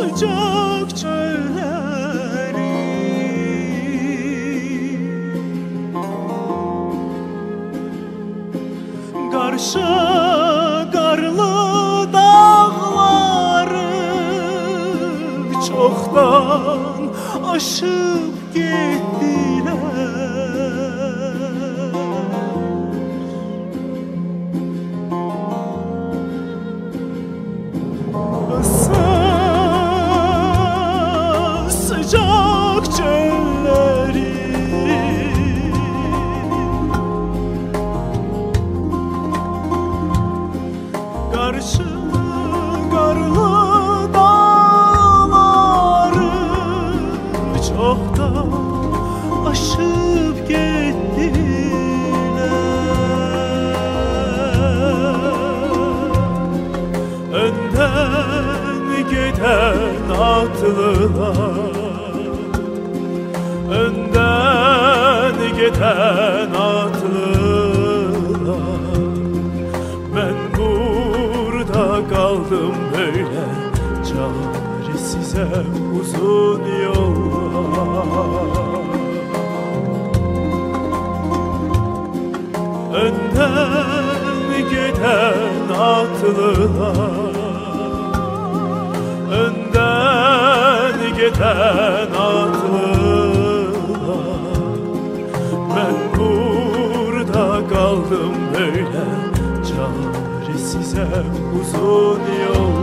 Sıcak çölleri Karşı karlı dağları Çoktan aşıp gittiler Sıcak çölleri Karşı karlı dağları Çoktan aşıp gittiler Önden giden atlılar Önden giden atlılar Ben burada kaldım böyle Çaresize uzun yollar Önden giden atlılar Önden giden atlılar Ben burada kaldım böyle Çaresize uzun yollar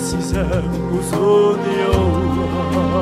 size uzun yollar.